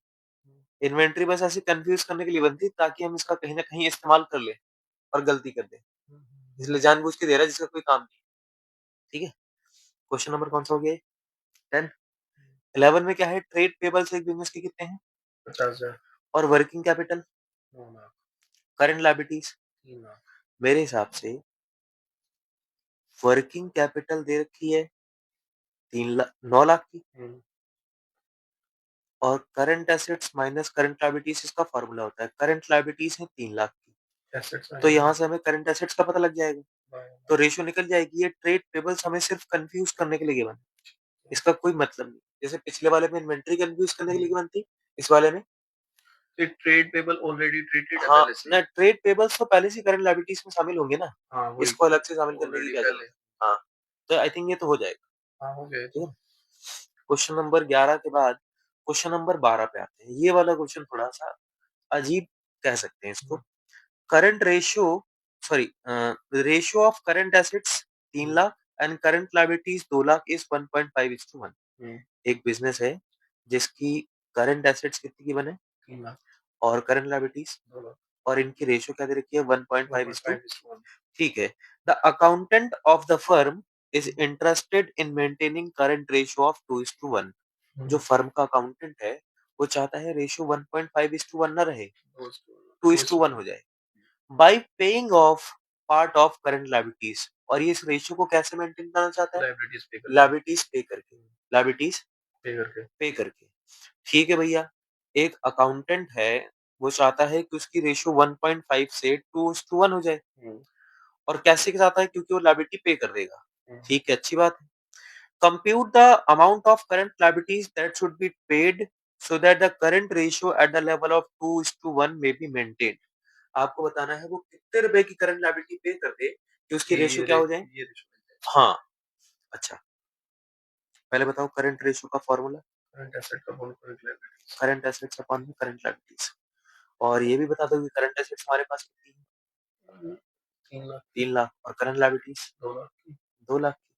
इन्वेंट्री बस ऐसे कंफ्यूज करने के लिए बनती है ताकि हम इसका कहीं ना कहीं इस्तेमाल कर लें और गलती कर दें, इसलिए जानबूझ के दे रहा है जिसका कोई काम नहीं। ठीक है। क्वेश्चन नंबर कौन सा हो गया? 10। 11 में क्या है? ट्रेड पेबल्स एक बिजनेस के कितने हैं? 50,000। और working capital, 9 lakh. Current liabilities. 3 lakh. मेरे हिसाब से वर्किंग कैपिटल दे रखी है 9 लाख की, हम्म, और current assets minus current liabilities इसका फॉर्मूला होता है। करंट लायबिलिटीज है 3 लाख की, एसेट्स तो यहाँ से हमें करंट एसेट्स का पता लग जाएगा, तो रेशियो निकल जाएगी। ये ट्रेड पेबल्स हमें सिर्फ कंफ्यूज करने के लिए बना, इसका कोई मतलब नहीं। जैसे पिछले वाले में इन्वेंट्री कंफ्यूज करने के लिए बनती, इस वाले में ट्रेड पेबल ऑलरेडी ट्रीटेड है हाँ पहले से। ना, ट्रेड पेबल्स तो पहले से करंट लायबिलिटीज में शामिल होंगे ना, हाँ वही इसको अलग से शामिल करने की ऑलरेडी क्या पहले। जरूरत है? हाँ, तो आई थिंक ये तो हो जाएगा। हाँ हो गए ठीक तो। है। क्वेश्चन नंबर 11 के बाद क्वेश्चन नंबर 12 पे आते हैं। ये वाला क्वेश्चन थोड़ा सा अजीब कह सकते हैं इसको। Current ratio, sorry, ratio of current assets 3 lakh and current liabilities 2 lakh is 1.5:1। एक बिजनेस है जिसकी करंट एसेट्स कितनी की बने 3 लाख। और करंट लायबिलिटीज, 2 लाख। और इनकी रेशियो क्या दे रखी है? 1.5:1। 1.5:1। ठीक है। The accountant of the firm is interested in maintaining current ratio of 2:1। जो फर्म का अकाउंटेंट है वो चाहता है रेशियो 1.5:1 ना रहे, 2:1 हो जाए, bye paying off part of current liabilities. और ये इस रेशियो को कैसे मेंटेन करना चाहता है? लाइबिलिटीज पे करके। लायबिलिटीज पे करके, लायबिलिटीज पे करके। पे करके। ठीक है भैया, एक अकाउंटेंट है, वो चाहता है कि उसकी रेशियो 1.5 से 2:1 हो जाए, और कैसे चाहता है? क्योंकि वो लायबिलिटी पे कर देगा। ठीक है, अच्छी बात है। Compute the amount of current liabilities that should be paid so that the current ratio at the level of 2:1 में बी मेंटेन्ड। आपको बताना है वो कितने रुपए की करंट लायबिलिटी पे कर दे कि उसकी रेशियो क्या हो जाए? ये रेशियो हाँ, अच्छा, पहले बताओ करंट रेशियो का फॉर्मूला। करंट एसेट का बोल current liabilities. Current assets upon current liabilities. और ये भी बता दो कि करंट एसेट्स हमारे पास कितनी है? 3 लाख। 3 लाख। और करंट लायबिलिटीज 2 लाख की। 2 लाख की।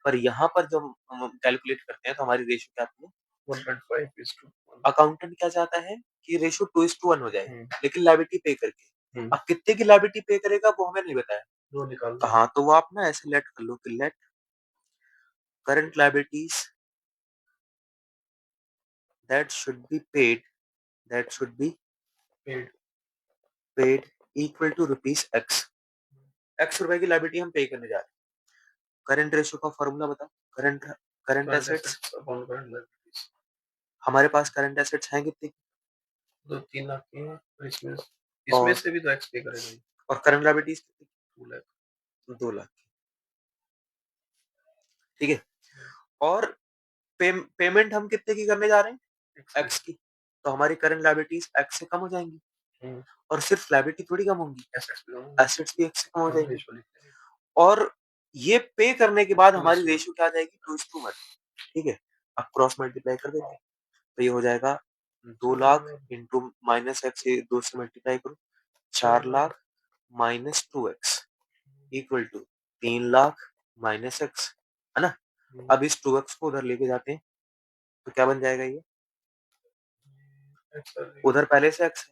पर यहाँ पर जब हम कैलकुलेट करते हैं तो हमारी रेशियो क्या आती है? 1.5:1। अकाउंटेंट क्या चाहता है कि रेशियो 2:1 हो जाए, लेकिन लायबिलिटी पे करके। हम्म, अब कितने की लायबिलिटी पे करेगा वो हमें नहीं बताया। वो निकाल तो दो। हाँ, तो वो आप ना ऐसे लेट कर लो कि let current liabilities that should be paid, that should be paid. Paid equal to rupees X. X रुपए की लायबिलिटी हम पे करने जा रहे हैं। करंट रेशियो का फॉर्मूला बताओ। Current current current assets, assets upon current liabilities. हमारे पास करंट एसेट्स हैं कितने? 2-3 लाख की है, और इसमें और से भी तो एक्स पे करेगा ये। और करंट लायबिलिटीज कितनी? 2 लाख। 2 लाख। ठीक है। और पेमेंट हम कितने की करने जा रहे हैं? एक्स की। तो हमारी करंट लायबिलिटीज एक्स से कम हो जाएंगी, और सिर्फ लायबिलिटी थोड़ी कम होंगी, एसेट्स भी एक्स से कम हो जाएंगी। और ये पे करने के बाद हमारी रेशियो क्या आ जाएगी? 2:1। ठीक है। अब क्रॉस मल्टीप्लाई कर देते हैं, तो ये हो जाएगा 2 लाख इंटू माइनस एक्स, 2 से मल्टीप्लाई करो, 4 lakh minus 2x equal to 3 lakh minus X, है ना? अब इस 2x को उधर लेके जाते हैं तो क्या बन जाएगा? ये उधर पहले से x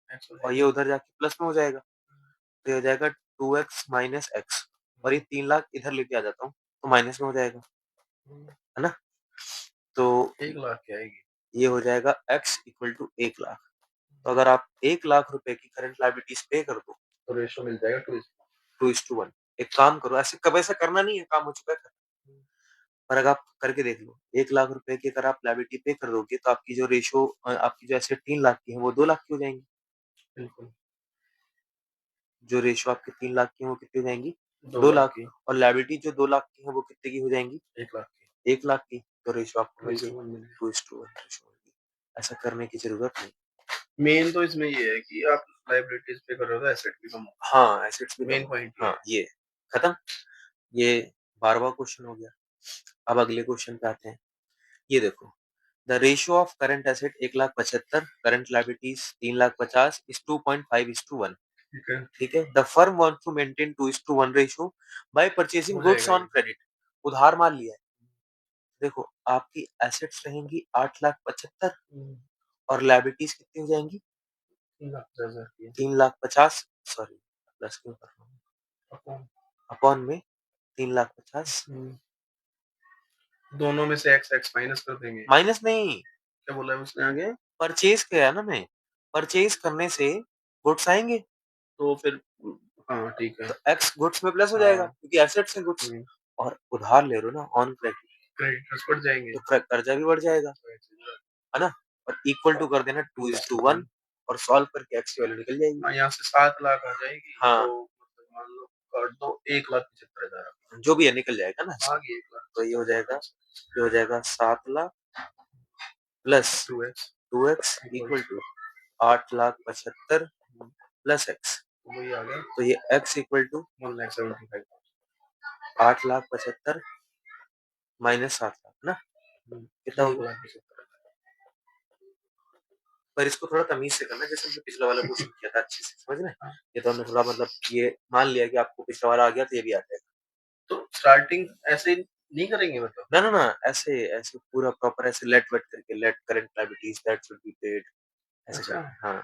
है और ये उधर जाके प्लस में हो जाएगा, तो ये हो जाएगा 2x माइनस एक्स, और ये 3 लाख इधर लेके आ जाता हूँ तो माइनस में हो जाएगा, है ना? तो 1 लाख की आएगी। ये हो जाएगा x इक्वल टू 1 लाख। तो अगर आप 1 लाख रुपए की करंट लायबिलिटीज पे कर दो तो रेशियो मिल जाएगा 2:1। एक काम करो, ऐसे कब ऐसा करना नहीं है, काम हो चुका है, पर अगर आप करके देख लो, 1 लाख रुपए की अगर आप लायबिलिटी पे कर दोगे तो आपकी जो रेशियो, आपकी जो एसेट 3 लाख की है वो 2 लाख की हो जाएंगी। बिल्कुल। जो रेशियो आपकी 3 लाख की है वो कितनी हो जाएंगी? 2 2 लाख लाख। की। और लायबिलिटी जो 2 लाख की है वो कितने की हो जाएंगी? 1 लाख की। 1 लाख की, तो रेशियो आपको मिल गई 2:1 मिलेगा। 2:1 रेशियो मिल गई। ऐसा करने की जरूरत नहीं। मेन तो इसमें ये है कि आप लायबिलिटीज पे कर रहे हो तो एसेट भी कम हो। हाँ, एसेट्स भी मेन कम। पॉइंट हाँ, ये खत्म। ये 12वां क्वेश्चन हो गया। अब अगले क्वेश्चन पे आते हैं। ये देखो, the ratio of current asset 1,75,000, current liabilities 3,50,000 is 2.5:1। ठीक है, ठीक है। The firm wants to maintain 2:1 ratio by purchasing हो गुड्स जाएगा ऑन क्रेडिट। उधार माल लिया है। देखो, आपकी एसेट्स रहेंगी 8,75,000 और लायबिलिटीज कितनी हो जाएंगी? 3,50,000 की 3,50,000। सॉरी, प्लस क्यों कर रहा हूँ? अपॉन अपॉन में 3,50,000 दोनों में से x माइनस कर देंगे। माइनस नहीं, क्या बोला है उसने आगे? परचेज किया ना मैं, परचेज करने से गुड्स आएंगे, तो फिर हाँ ठीक है। तो एक्स गुड्स में प्लस हो हाँ। जाएगा क्योंकि एसेट्स है गुड्स। और उधार ले रहे हो ना ऑन क्रेडिट, क्रेडिटर्स बढ़ जाएंगे। तो कर्जा भी बढ़ जाएगा, है ना। और इक्वल टू कर देना 2:1 और सॉल्व करके एक्स की वैल्यू निकल जाएगी। हाँ, यहाँ से 7 लाख आ जाएगी। हाँ। तो मतलब मान लो काट दो 1,75,000 जो भी है निकल जाएगा ना। आ गई 1 लाख। तो ये हो जाएगा 7 lakh plus 2x equal to 8,75,000 plus x। वही आ गया। तो ये x equal to 1,75,000। 8,75,000 minus 7 lakh ना, कितना हो गया? पर इसको थोड़ा तमीज से करना, जैसे हमने पिछला वाला क्वेश्चन किया था, अच्छे से समझ रहे हैं। ये तो हमने थोड़ा मतलब ये मान लिया कि आपको पिछला वाला आ गया तो ये भी आ जाएगा। तो स्टार्टिंग ऐसे नहीं करेंगे मतलब? ना ना ना, ऐसे ऐसे पूरा प्रॉपर ऐसे लेट वेट करके, let current liabilities that should be paid, ऐसे अच्छा। करके। हाँ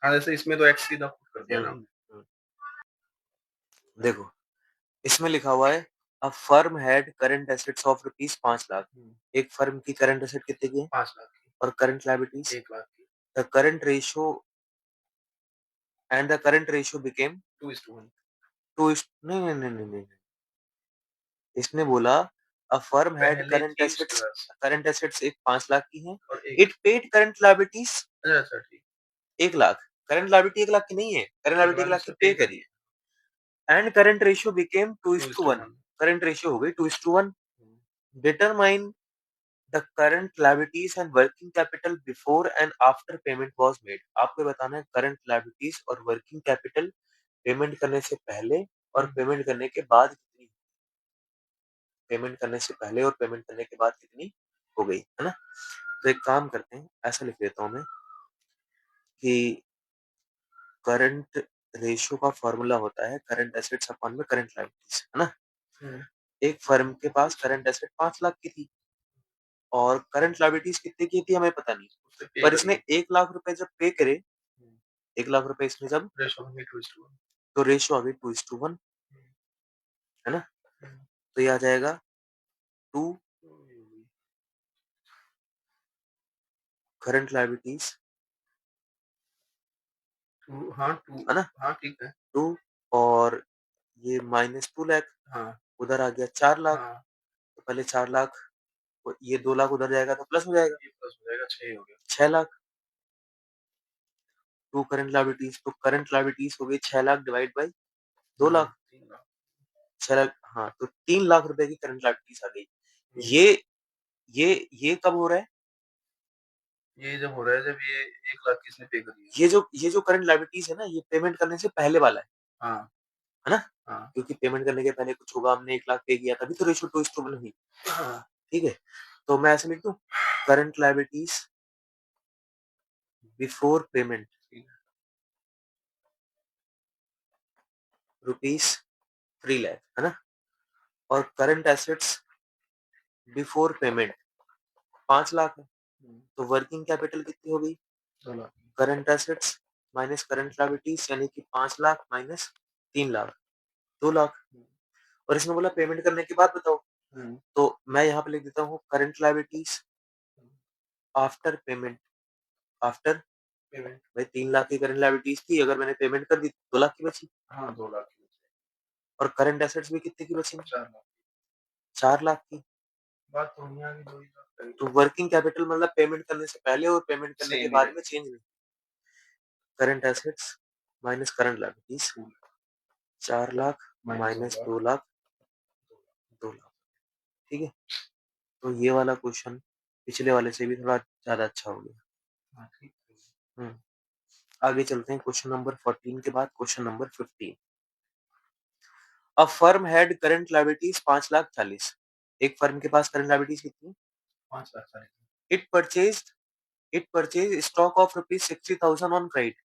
हाँ, जैसे इसमें तो x सीधा पुट कर दिया ना। देखो, इसमें लिखा हुआ है a firm had current assets of rupees 5 lakh. एक फर्म की करंट एसेट कितने की है? 5 लाख की। और करंट लायबिलिटीज 1 लाख की। The current ratio and the current ratio became 2:1। 2 नहीं नहीं नहीं नहीं नहीं, इसने बोला अ फर्म हैड पहले थी उसके पास करंट एसेट्स एक 5 लाख की हैं, और इट पेड करंट लायबिलिटीज अच्छा ठीक। 1 लाख। करंट लायबिलिटी 1 लाख की नहीं है, करंट लायबिलिटी 1 लाख की पे करी है। And current ratio became 2:1। Current ratio हो गई 2:1। Determine the current liabilities and working capital before and after payment was made. आपको बताना है करंट लायबिलिटीज और वर्किंग कैपिटल पेमेंट करने से पहले और पेमेंट करने के बाद कितनी, पेमेंट करने से पहले और पेमेंट करने के बाद कितनी हो गई, है ना। तो एक काम करते हैं, ऐसा लिख देता हूं मैं कि करंट रेशियो का फॉर्मूला होता है करंट एसेट्स अपॉन में करंट लायबिलिटीज, है ना। एक फर्म के पास करंट एसेट 5 लाख की थी और करंट लायबिलिटीज कितने की थी हमें पता नहीं, पर इसने 1 लाख रुपए जब पे करे, 1 लाख रुपए इसने जब, तो रेशियो आ गई 2:1, है ना। तो ये आ जाएगा 2 करंट लायबिलिटीज, हाँ है ना। हाँ ठीक है। 2 और ये माइनस 2 लाख, हाँ उधर आ गया 4 लाख। हाँ तो पहले 4 लाख, ये 2 लाख उधर जाएगा तो प्लस हो जाएगा, ये प्लस हो जाएगा 6 हो गया 6 लाख। 2 करंट लायबिलिटीज, तो करंट लायबिलिटीज हो गई 6 लाख डिवाइड बाई 2 लाख, 3 लाख 6 लाख। हाँ, तो 3 लाख रुपए की करंट लायबिलिटीज आ गई। ये कब हो रहा है? ये जब हो रहा है जब ये 1 लाख की इसने पे करी है। ये जो करंट लायबिलिटीज है ना, ये पेमेंट करने से पहले वाला हाँ है ना। हाँ क्योंकि पेमेंट करने के पहले कुछ होगा, हमने 1 लाख पे किया तभी तो रेशियो 2:1 हुई। हाँ ठीक है, तो मैं ऐसे लिख दूं current liabilities before payment rupees 3 lakh, है ना। और current assets before payment 5 lakh है, तो वर्किंग कैपिटल कितनी हो गई? 2 lakh current assets minus current liabilities, यानी कि 5 लाख माइनस 3 लाख, 2 लाख। और इसने बोला पेमेंट करने के बाद बताओ, तो मैं यहाँ पे लिख देता हूँ current liabilities after payment, after payment. भाई 3 लाख की करंट लायबिलिटीज थी, अगर मैंने पेमेंट कर दी 2 लाख की बची। हाँ 2 लाख की और करंट एसेट्स भी कितने की बची? 4 लाख 4 लाख की। बात तो नहीं आ गई 2 लाख तो वर्किंग कैपिटल मतलब पेमेंट करने से पहले और पेमेंट करने के बाद में चेंज नहीं। Current assets minus current liabilities 4 lakh minus 2 lakh ठीक है, तो ये वाला क्वेश्चन पिछले वाले से भी थोड़ा ज्यादा अच्छा हो गया। हाँ, ठीक है। हम्म, आगे चलते हैं क्वेश्चन नंबर 14 के बाद question number 15। A firm had current liabilities 5,40,000। एक फर्म के पास करंट लायबिलिटीज कितनी? 5,40,000। It purchased it purchase stock of rupees 60,000 on credit.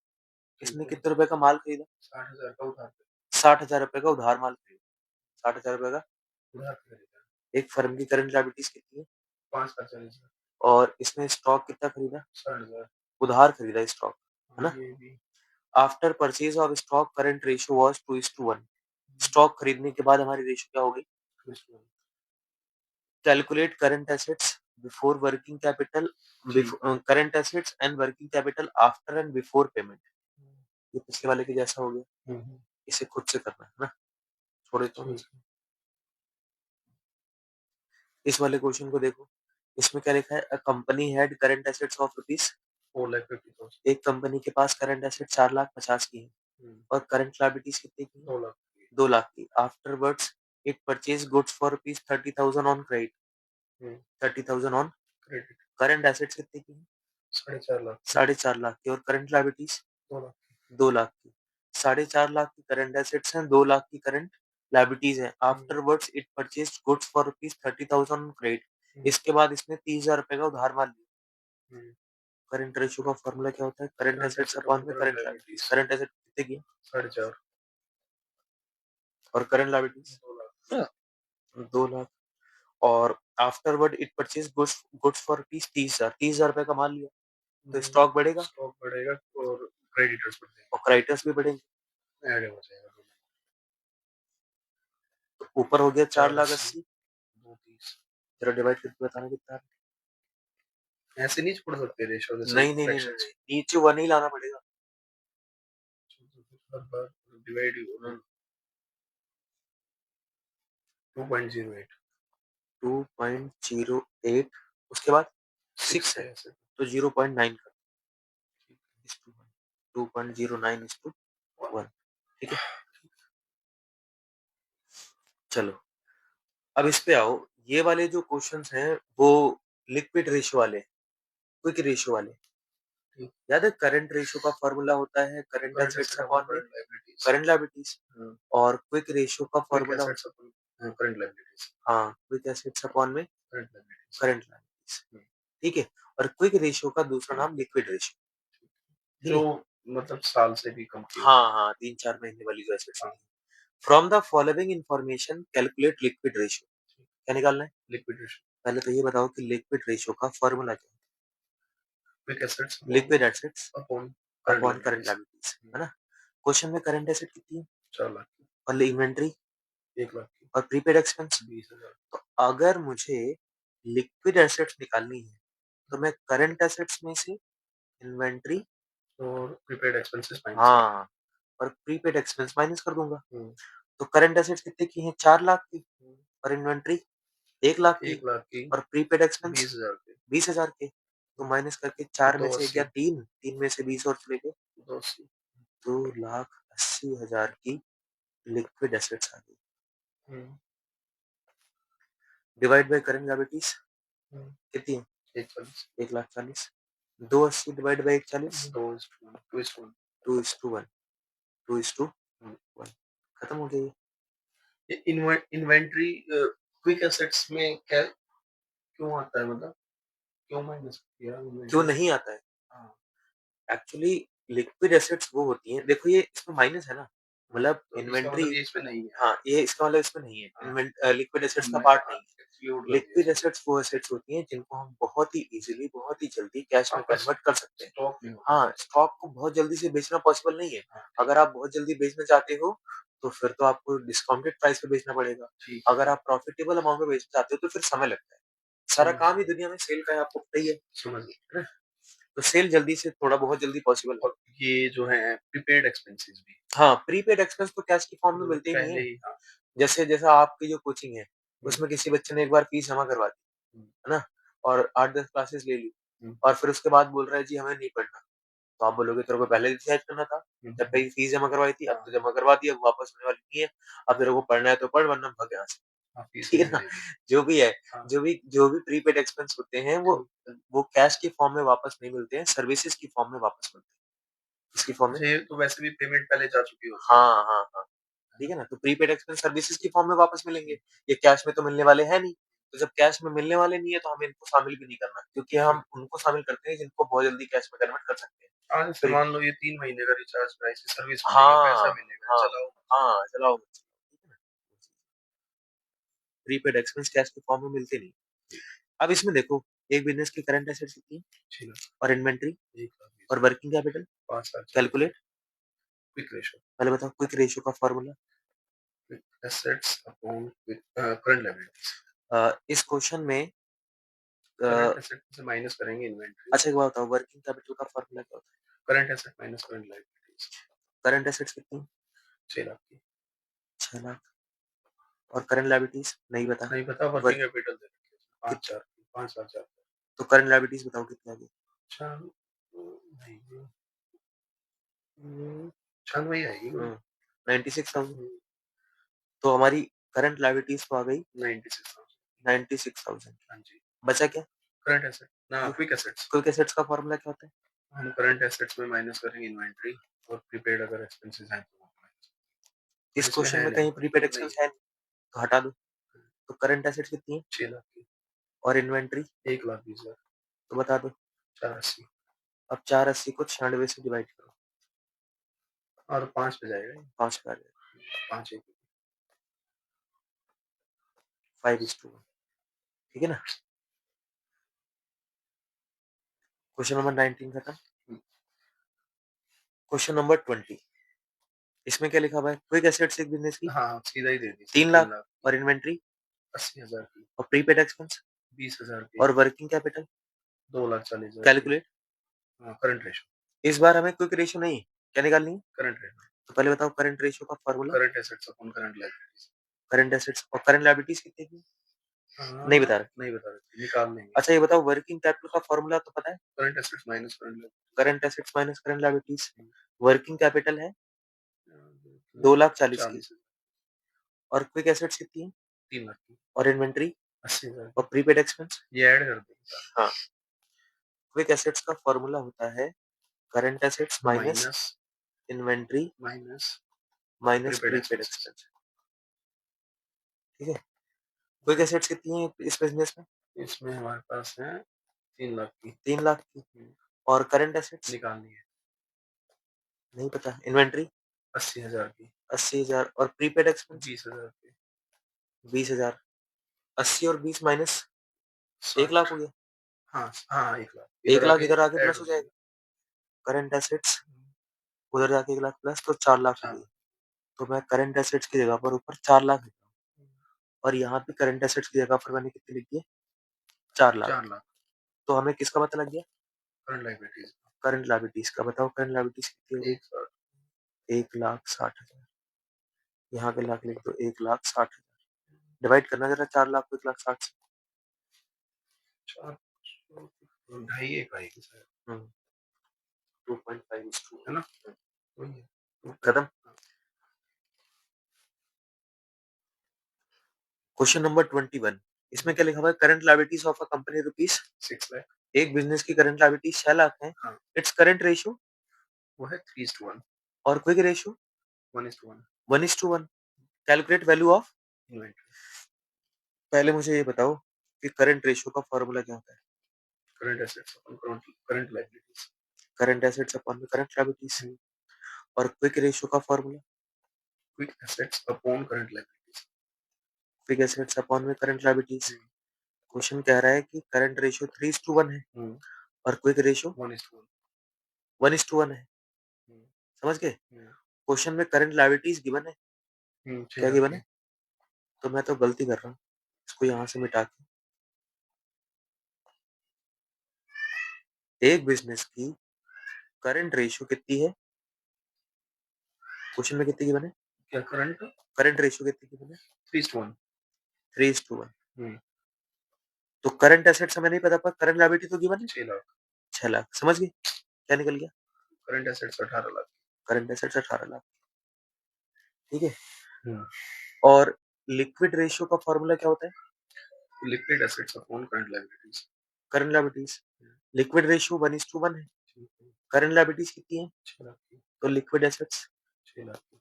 इसने कितने रुपए का माल खरीदा? 60,000 का उधार 60,000 रुपए का उधार माल खरीदा। 60,000 रुपए का उधार खरीदा। एक फर्म की करंट लायबिलिटीज कितनी है? 5,40,000। और इसने स्टॉक कितना खरीदा? 60,000। उधार खरीदा स्टॉक, है ना? ये भी after purchase of stock current ratio was 2:1। Stock खरीदने के बाद हमारी रेशियो क्या हो गई? Crystal. Calculate current assets before working capital, current assets and working capital after and before payment. ये पिछले वाले के जैसा हो गया, इसे खुद से करना है ना, छोड़े तो नहीं। इस वाले क्वेश्चन को देखो, इसमें क्या लिखा है? A company had current assets of rupees 4,50,000। एक कंपनी के पास करंट एसेट 4,50,000 की है और करंट लायबिलिटीज कितनी की? 2 लाख। 2 लाख की। Afterwards it purchase goods for rupees 30,000 on credit. 30,000 on credit current assets कितने की? 4.5 लाख। 4.5 लाख की। और करंट लायबिलिटीज 2 लाख। 2 लाख की। 4.5 लाख की करंट एसेट्स हैं, 2 लाख की करंट लायबिलिटीज है। Afterwards it purchase goods for rupees 30,000 on credit. इसके बाद इसने 30,000 रुपए का उधार माल लिया। करंट रेशियो का फॉर्मूला क्या होता है? करंट एसेट्स अपॉन में करंट लायबिलिटीज। करंट एसेट कितने की? 4.5। और करंट लायबिलिटीज 2 लाख। 2 लाख। और afterward it purchase goods goods for rupees 30,000। 30,000 रुपए का माल लिया, तो स्टॉक बढ़ेगा स्टॉक बढ़ेगा और क्रेडिटर्स बढ़ेंगे। और क्रेडिटर्स भी बढ़ेंगे। ऐड हो जाएगा। तो ऊपर हो गया 4,80,000। 4,80,000। 2,30,000। जरा डिवाइड करके बताना कितना है। ऐसे नहीं छोड़ सकते रेशो जैसे नहीं नहीं नहीं फ्रैक्शंस। नहीं, नीचे 1 ही लाना पड़ेगा। हर बार डिवाइड ही होगा। 2.08। 2.08 उसके बाद 6 है, ऐसे। तो 0.9 कर 2.09 इज टू 1। ठीक है, चलो अब इस पे आओ। ये वाले जो क्वेश्चंस हैं वो लिक्विड रेशियो वाले, क्विक रेशियो वाले। याद है करंट रेशियो का फॉर्मूला होता है करंट एसेट्स अपॉन में करंट लायबिलिटीज, और क्विक रेशियो का फॉर्मूला करंट लायबिलिटीज। हाँ क्विक एसेट्स अपॉन में करंट लायबिलिटीज। Current liabilities. ठीक है, और क्विक रेशियो का दूसरा नाम लिक्विड रेशियो। जो मतलब साल से भी कम की हाँ हाँ 3-4 महीने वाली जो एसेट्स होती है। From the following information calculate liquid ratio. क्या निकालना है? Liquid ratio. पहले तो ये बताओ कि लिक्विड रेशियो का फॉर्मूला क्या है? Quick assets liquid assets upon upon current liabilities, है ना? क्वेश्चन में करंट एसेट कितनी है? 4 लाख की। और इन्वेंटरी 1 लाख की। और प्रीपेड एक्सपेंस 20,000। तो अगर मुझे लिक्विड एसेट्स निकालनी है तो मैं करंट एसेट्स में से इन्वेंटरी और प्रीपेड एक्सपेंसेस माइनस। हाँ और प्रीपेड एक्सपेंस माइनस कर दूंगा। तो करंट एसेट्स कितने की हैं? 4 लाख की। और इन्वेंटरी 1 लाख की। 1 लाख की। और प्रीपेड एक्सपेंस 20,000 के। 20,000 के। तो माइनस करके 4 में से 280। गया 3, 3 में से 20 और चले गए 280। 2,80,000 की लिक्विड एसेट्स आ गई। डिवाइड बाय करंट लायबिलिटीज कितनी है? 140। 1,40,000। 280 डिवाइड बाय 140 2:1। 2:1 2:1 खत्म हो गई। ये इन्वेंटरी क्विक एसेट्स में क्या क्यों आता है, मतलब क्यों माइनस किया क्यों इन्वेंटरी? नहीं आता है? हाँ। एक्चुअली लिक्विड एसेट्स वो होती हैं, देखो ये इसमें माइनस है ना, मतलब तो इसका इन्वेंटरी मतलब ये इसमें नहीं है। हाँ ये इसका मतलब इसमें नहीं है। हाँ। लिक्विड एसेट्स का मैं पार्ट नहीं है। एक्सक्लूड कर लिक्विड दिया। एसेट्स वो एसेट्स होती हैं जिनको हम बहुत ही इजीली बहुत ही जल्दी कैश में आपका कन्वर्ट कर सकते हैं। स्टॉक नहीं होता। हाँ स्टॉक को बहुत जल्दी से बेचना पॉसिबल नहीं है। हाँ, अगर आप बहुत जल्दी बेचना चाहते हो तो फिर तो आपको डिस्काउंटेड प्राइस पे बेचना पड़ेगा। ठीक। अगर आप प्रॉफिटेबल अमाउंट में बेचना चाहते हो तो फिर समय लगता है। सारा काम ही दुनिया में सेल का है, आपको पता ही है। समझ गया। तो सेल जल्दी से थोड़ा बहुत जल्दी पॉसिबल है। और ये जो है प्रीपेड एक्सपेंसेस भी हाँ प्रीपेड एक्सपेंस तो कैश की फॉर्म में मिलते ही नहीं पहले है। ही। हाँ। जैसे जैसा आपकी जो कोचिंग है उसमें किसी बच्चे ने एक बार फीस जमा करवा दी, है ना, और 8-10 क्लासेस ले ली और फिर उसके बाद बोल रहा है जी हमें नहीं पढ़ना। तो आप बोलोगे तेरे को पहले डिसाइड करना था जब कहीं फीस जमा करवाई थी, अब तो जमा करवा दी, अब वापस होने वाली नहीं है। अब तेरे को पढ़ना है तो पढ़ वरना भाग यहाँ से। हाँ, फीस ठीक है ना? जो भी है, हाँ। जो भी प्रीपेड एक्सपेंस होते हैं वो कैश की फॉर्म में वापस नहीं मिलते हैं, सर्विसेज की फॉर्म में वापस मिलते हैं। किसकी फॉर्म में? अच्छा, ये तो वैसे भी पेमेंट पहले जा चुकी होती है। हाँ, हाँ, हाँ। ठीक है ना? तो प्रीपेड एक्सपेंस सर्विसेज की फॉर्म में वापस मिलेंगे। ये कैश में तो मिलने वाले हैं नहीं। तो जब कैश में मिलने वाले नहीं है तो हमें इनको शामिल भी नहीं करना, क्योंकि हम उनको शामिल करते हैं जिनको बहुत जल्दी कैश में कन्वर्ट कर सकते हैं। हाँ, जैसे मान लो ये 3 महीने का रिचार्ज प्राइस है, सर्विस मिलेगी, हाँ, पैसा मिलेगा, हाँ, चलाओ। हाँ, चलाओ। ठीक है ना? प्रीपेड एक्सपेंस कैश के फॉर्म में मिलते नहीं। अब इसमें देखो, एक बिज़नेस की करंट एसेट्स कितनी है? 6 लाख, और इन्वेंटरी 1 लाख 20, और working capital 5 lakh 40, calculate. Quick ratio, पहले बताओ क्विक रेशियो का formula. Quick assets upon quick current liabilities. इस क्वेश्चन में करंट एसेट से माइनस करेंगे इन्वेंटरी, अच्छा एक बात बताओ, वर्किंग कैपिटल का फॉर्मूला क्या होता है? Current asset minus current liabilities. Current assets कितनी? 6 लाख की। 6 लाख। और करंट लायबिलिटीज नहीं पता। नहीं पता, वर्क वर्किंग कैपिटल दे रखी है, 5 कित 4 की, 5 लाख 4। तो करंट लायबिलिटीज बताओ कितनी आ गई? अच्छा, नहीं, शायद वही आएगी। 96,000। तो हमारी करंट लायबिलिटीज तो आ गई 96,000। 96,000। हाँ जी। बचा क्या? करंट एसेट ना, क्विक एसेट्स। क्विक एसेट्स का फॉर्मूला क्या होता है? हम करंट एसेट्स में माइनस करेंगे इन्वेंटरी, और प्रीपेड अगर एक्सपेंसेस हैं तो वो minus। इस बट इसमें क्वेश्चन है में नहीं, कहीं प्रीपेड नहीं एक्सपेंस है नहीं, तो हटा दो। तो करंट एसेट्स कितनी है? 6 लाख की, और इन्वेंटरी 1 लाख 20 हजार, तो बता दो। 480। अब 480 को 96 से डिवाइड करो। और 5 पे जाएगा ये, 5 का 5 1। 5:1। ठीक है ना? क्वेश्चन नंबर 19 खत्म। Question number 20। इसमें क्या लिखा हुआ है? क्विक एसेट्स एक बिजनेस की हाँ, सीधा ही दे दी, 3 3 लाख। लाख की, और इन्वेंट्री 80,000 की, और प्रीपेड एक्सपेंस 20,000 की, और वर्किंग कैपिटल 2 लाख 40,000 की। कैलकुलेट। हाँ, करंट रेशियो, इस बार हमें क्विक रेशियो नहीं, क्या निकालनी है? करंट रेशियो, तो पहले बताओ करंट रेशियो का formula. Current assets upon current liabilities. Current assets और करंट लायबिलिटीज कितने की? नहीं बता रहे। नहीं बता रहे, निकाल लेंगे। अच्छा ये बताओ, वर्किंग कैपिटल का फॉर्मूला तो पता है? Current assets minus current current assets minus current liabilities. Liabilities. Working capital है 2,40,000 की। 40,000, और क्विक एसेट्स कितनी है? 3 लाख की, और इन्वेंट्री 80,000 और प्रीपेड एक्सपेंस। ये ऐड कर देंगे। हाँ, क्विक एसेट्स का फॉर्मूला होता है current assets minus minus inventory minus minus prepaid prepaid expenses. Expense. ठीक है? क्विक एसेट्स कितनी है इस बिजनेस में? इसमें हमारे पास है 3 लाख की। 3 लाख की। और करंट एसेट्स निकालनी है नहीं पता। इन्वेंट्री 80,000 की, 80,000 और प्रीपेड एक्सपेंस 20,000 की, 20,000। 80 और 20 माइनस 1 लाख 60। हो गया। हाँ हाँ, 1 लाख 1 लाख इधर आके ऐड प्लस हो हो जाएगा। जाएगा। करंट एसेट्स उधर जाके 1 लाख प्लस तो 4 लाख हो 4 गई। तो मैं करंट एसेट्स की जगह पर ऊपर 4 लाख लिख रहा हूँ। और यहाँ पे करंट एसेट्स की जगह पर मैंने कितनी लिख दी है? 4 लाख। 4 लाख तो हमें किसका पता लग गया? Current liabilities. करंट लायबिलिटीज का। बताओ करंट लायबिलिटीज कितनी होगी? 1,60,000। यहाँ पे लाख लिख दो, 1,60,000। डिवाइड करना जरा 4 लाख को 1,60,000 से। 2.5 एक आएगी शायद, 2.5:2 है ना? वही है, 2. खत्म। Question number 21। इसमें क्या लिखा हुआ है? Current liabilities of a company rupees 6 lakh. एक बिजनेस की करंट लायबिलिटी 6 लाख है। हाँ, इट्स करंट रेशियो वो है 3:1, और quick ratio 1:1 1:1। Calculate value of. Inventory. पहले मुझे ये बताओ कि करंट रेशियो का फॉर्मूला क्या होता है? Current assets upon current liabilities. Current assets upon में करंट लायबिलिटीज। और क्विक रेशियो का formula quick assets upon current liabilities. Quick assets upon में करंट लायबिलिटीज। क्वेश्चन कह रहा है कि करंट रेशियो 3:1 है और क्विक रेशियो 1:1। 1:1 है। समझ गए? क्वेश्चन में करंट लायबिलिटीज गिवन है। 6 क्या लाख गिवन की। है? तो मैं तो गलती कर रहा हूँ, इसको यहाँ से मिटा के। एक बिजनेस की करंट रेशियो कितनी है? क्वेश्चन में कितनी गिवन है? क्या करंट? करंट रेशियो कितनी गिवन है? 3:1। 3:1। तो करंट एसेट्स हमें नहीं पता, पर करंट लायबिलिटी तो गिवन है 6 लाख। 6 लाख। समझ गए क्या निकल गया? Current assets 18 lakh. Current assets 18 lakh. ठीक है? हम्म। और लिक्विड रेशियो का फॉर्मूला क्या होता है? Liquid assets upon current liabilities. Current liabilities, liquid ratio 1:1 है। करंट लायबिलिटीज कितनी है? 6 लाख की। तो लिक्विड एसेट्स 6 लाख की।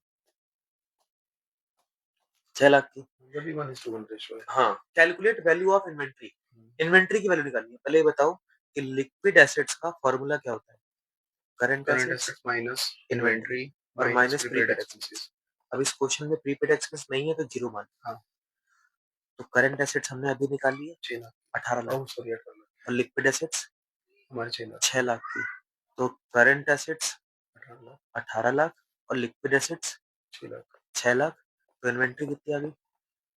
6 लाख की। जब भी 1:1 रेशियो है। हाँ, calculate value of inventory. Inventory की वैल्यू निकालनी है। पहले ये बताओ कि लिक्विड एसेट्स का फॉर्मूला क्या होता है? Current current assets assets minus inventory inventory और minus minus prepaid prepaid expenses. Expenses. अब इस क्वेश्चन में प्रीपेड एक्सपेंस नहीं है तो जीरो मान। हाँ। तो करंट एसेट्स हमने अभी निकाली है 6 लाख। 18 lakh oh sorry 18 lakh. और लिक्विड एसेट्स हमारे 6 लाख। 6 लाख की। तो करंट एसेट्स 18 लाख। 18 लाख और लिक्विड एसेट्स 6 लाख। 6 लाख। तो इन्वेंट्री कितनी आ गई?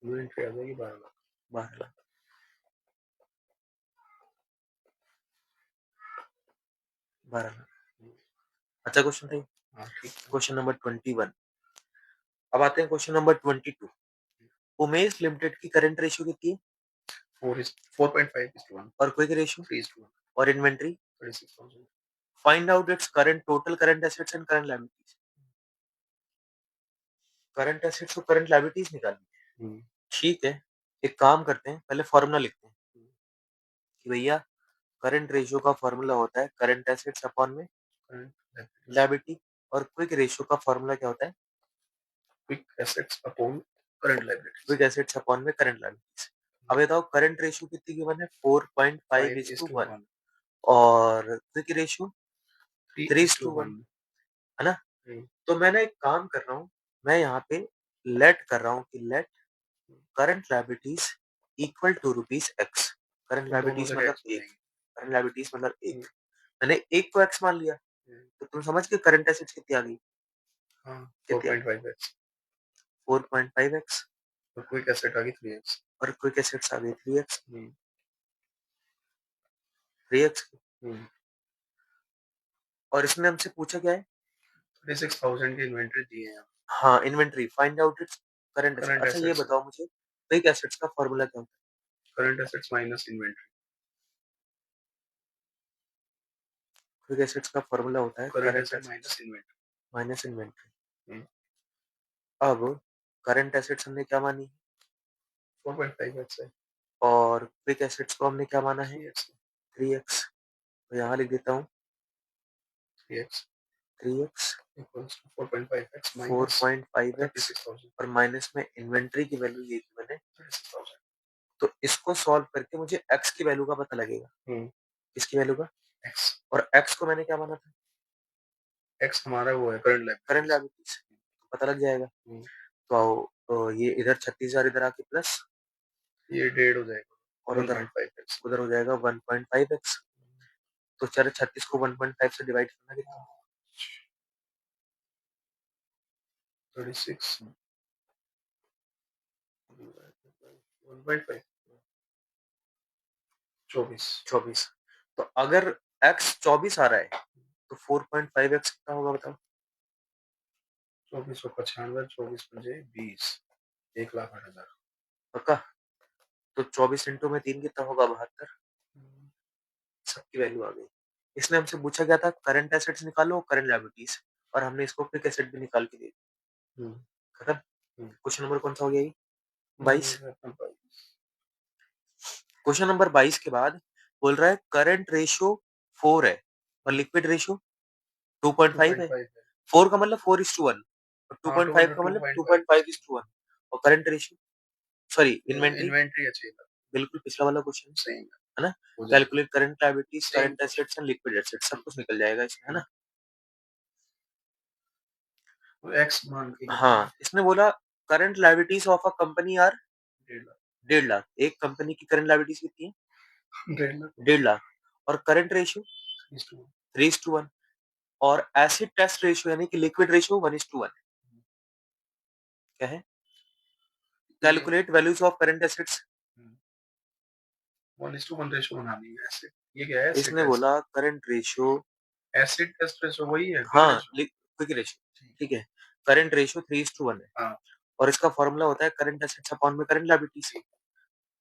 इन्वेंट्री आ जाएगी 12 लाख। 12 लाख। 12 लाख। अच्छा क्वेश्चन था ये। हाँ ठीक है। Question number 21। अब आते हैं क्वेश्चन नंबर 22। उमेश लिमिटेड की करंट रेशियो कितनी है 4.5:1। और क्विक रेशियो 3:1। और inventory? 36,000। Find out its current total current assets and current liabilities. Current assets और करंट लायबिलिटीज निकालनी है। ठीक है, एक काम करते हैं, पहले फॉर्मूला लिखते हैं कि भैया करंट रेशियो का फॉर्मूला होता है करंट एसेट्स अपॉन में लायबिलिटी और क्विक रेशियो का फॉर्मूला क्या होता है? Quick assets upon current liabilities. Quick assets upon में करंट लायबिलिटीज। अब बताओ करंट रेशियो कितनी गिवन है? 4.5:1 और क्विक रेशियो 3:1 है ना? तो मैंने एक काम कर रहा हूँ, मैं यहाँ पे लेट कर रहा हूँ कि let current liabilities equal to rupees X. Current liabilities मतलब एक, करंट लायबिलिटीज मतलब एक। मैंने एक को एक्स मान लिया तो तुम समझ के करंट एसेट्स कितनी आ गई? हाँ, कितनी? 4.5x 4.5x और क्विक एसेट आ गई 3x। और क्विक एसेट्स आ गई 3x। 3x और इसने हमसे पूछा क्या है? 36,000 की इन्वेंटरी दी है यहाँ। हाँ, inventory find out its current assets. Current अच्छा ये एसेट्स। बताओ मुझे क्विक एसेट्स का फॉर्मूला क्या होता है? Current assets minus inventory. Quick assets का फॉर्मूला होता है current current asset assets minus inventory. Minus inventory. अब करंट एसेट्स हमने क्या मानी 4.5x है। और क्विक एसेट्स को हमने क्या माना है? 3x। 3x। तो यहाँ लिख देता हूँ 3x 3x equals to 4.5x minus 4.5x 36,000। और माइनस में इन्वेंट्री की वैल्यू ये की मैंने 36,000। तो इसको सॉल्व करके मुझे x की वैल्यू का पता लगेगा। किसकी वैल्यू का? x। और x को मैंने क्या माना था? x हमारा वो है करंट करंट लायबिलिटीज। लायबिलिटीज। तो पता लग जाएगा। तो आओ, तो ये इधर 36,000 इधर आके प्लस ये 1.5 हो जाएगा और उधर 1.5x। उधर हो जाएगा 1.5x। तो चलो 36 को 1.5 से डिवाइड करना कितना? 36 1.5 24। तो अगर x 24 आ रहा है तो 4.5x कितना होगा बताओ? 2495 24 पंजे 20 1,08,000। पक्का? तो 24 इंटू में 3 कितना होगा? 72। सबकी वैल्यू आ गई। इसने हमसे पूछा क्या था? करंट एसेट्स निकालो करंट लायबिलिटीज और हमने इसको क्विक एसेट भी निकाल के दे दी। खत्म। क्वेश्चन नंबर कौन सा हो गया ये? 22। क्वेश्चन नंबर 22 के बाद बोल रहा है करंट रेशियो 4 है और लिक्विड रेशियो 2.5 है। 4 का मतलब 4:1 और 2.5 का मतलब 2.5:1 और current ratio sorry inventory inventory अच्छी है। बिल्कुल पिछला वाला क्वेश्चन सही है ना? Calculate current liabilities current assets and liquid assets सब कुछ निकल जाएगा इसमें, है ना? तो x मान के हाँ, इसने बोला current liabilities of a company are 1.5 lakh. एक कंपनी की करंट लायबिलिटीज कितनी है? 1.5 लाख और करंट रेशियो 3:1 और एसिड टेस्ट रेशियो यानी कि लिक्विड रेशियो 1:1 क्या है? Calculate values of current assets. 1:1 ratio बनानी है ऐसे। ये क्या है? इसने बोला current ratio acid test ratio वही है। हाँ क्विक रेशियो ठीक है। करंट रेशियो 3:1 है। हाँ। और इसका फॉर्मूला होता है करंट एसेट्स अपॉन में करंट लायबिलिटीज।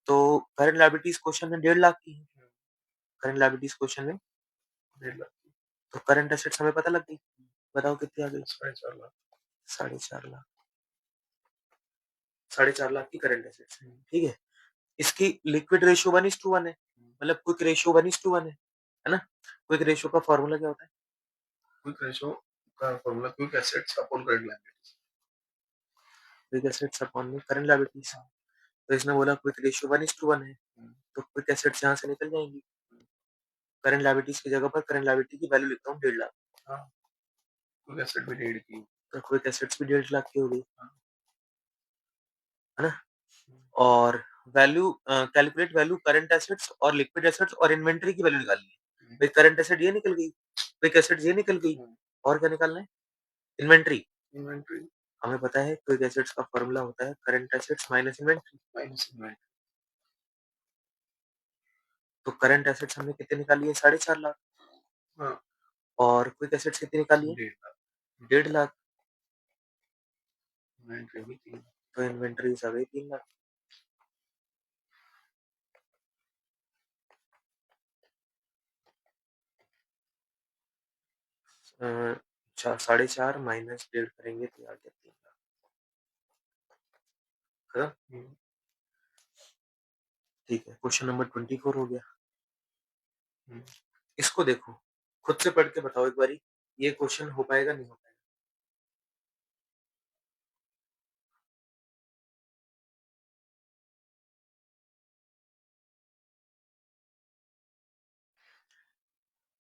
तो करंट लायबिलिटीज क्वेश्चन में 1.5 लाख की है। करंट लायबिलिटीज क्वेश्चन में 1.5 लाख की। तो करंट एसेट्स हमें पता लग गई। बताओ कितनी आ गई? 4.5 लाख। 4.5 लाख। 4.5 लाख की करंट एसेट्स है, ठीक है? इसकी लिक्विड रेशियो 1:1 है, मतलब क्विक रेशियो 1:1 है ना? क्विक रेशियो का फॉर्मूला क्या होता है? क्विक रेशियो का formula quick assets upon current liabilities. Quick assets upon में करंट लायबिलिटीज। तो इसने बोला क्विक रेशियो 1:1 है, तो क्विक एसेट्स यहाँ से निकल जाएंगी। करंट लायबिलिटीज की जगह पर करंट लायबिलिटी की वैल्यू लिखता हूँ 1.5 लाख। हाँ, क्विक एसेट भी 1.5 की, तो क्विक एसेट्स भी 1.5 लाख की हो गई, हाँ, है ना? और value calculate value current assets और लिक्विड एसेट्स और इन्वेंटरी की वैल्यू निकालनी है। भाई करंट एसेट ये निकल गई, क्विक एसेट्स ये निकल गई, और क्या निकालना है? इन्वेंटरी। इन्वेंटरी हमें पता है क्विक एसेट्स का फॉर्मूला होता है current assets minus inventory. Minus inventory. तो करंट एसेट्स हमने कितने निकाली है? 4.5 लाख। हाँ, और क्विक एसेट्स कितनी निकाली है? 1.5 लाख। 1.5 लाख। इन्वेंटरी भी 3 लाख। तो इन्वेंटरीज आ गई 3 लाख। अ, 4.5 माइनस 1.5 करेंगे तो आ गया 3 लाख। खत्म? ठीक है, क्वेश्चन नंबर 24 हो गया। इसको देखो, खुद से पढ़ के बताओ एक बारी, ये क्वेश्चन हो पाएगा नहीं हो पाएगा?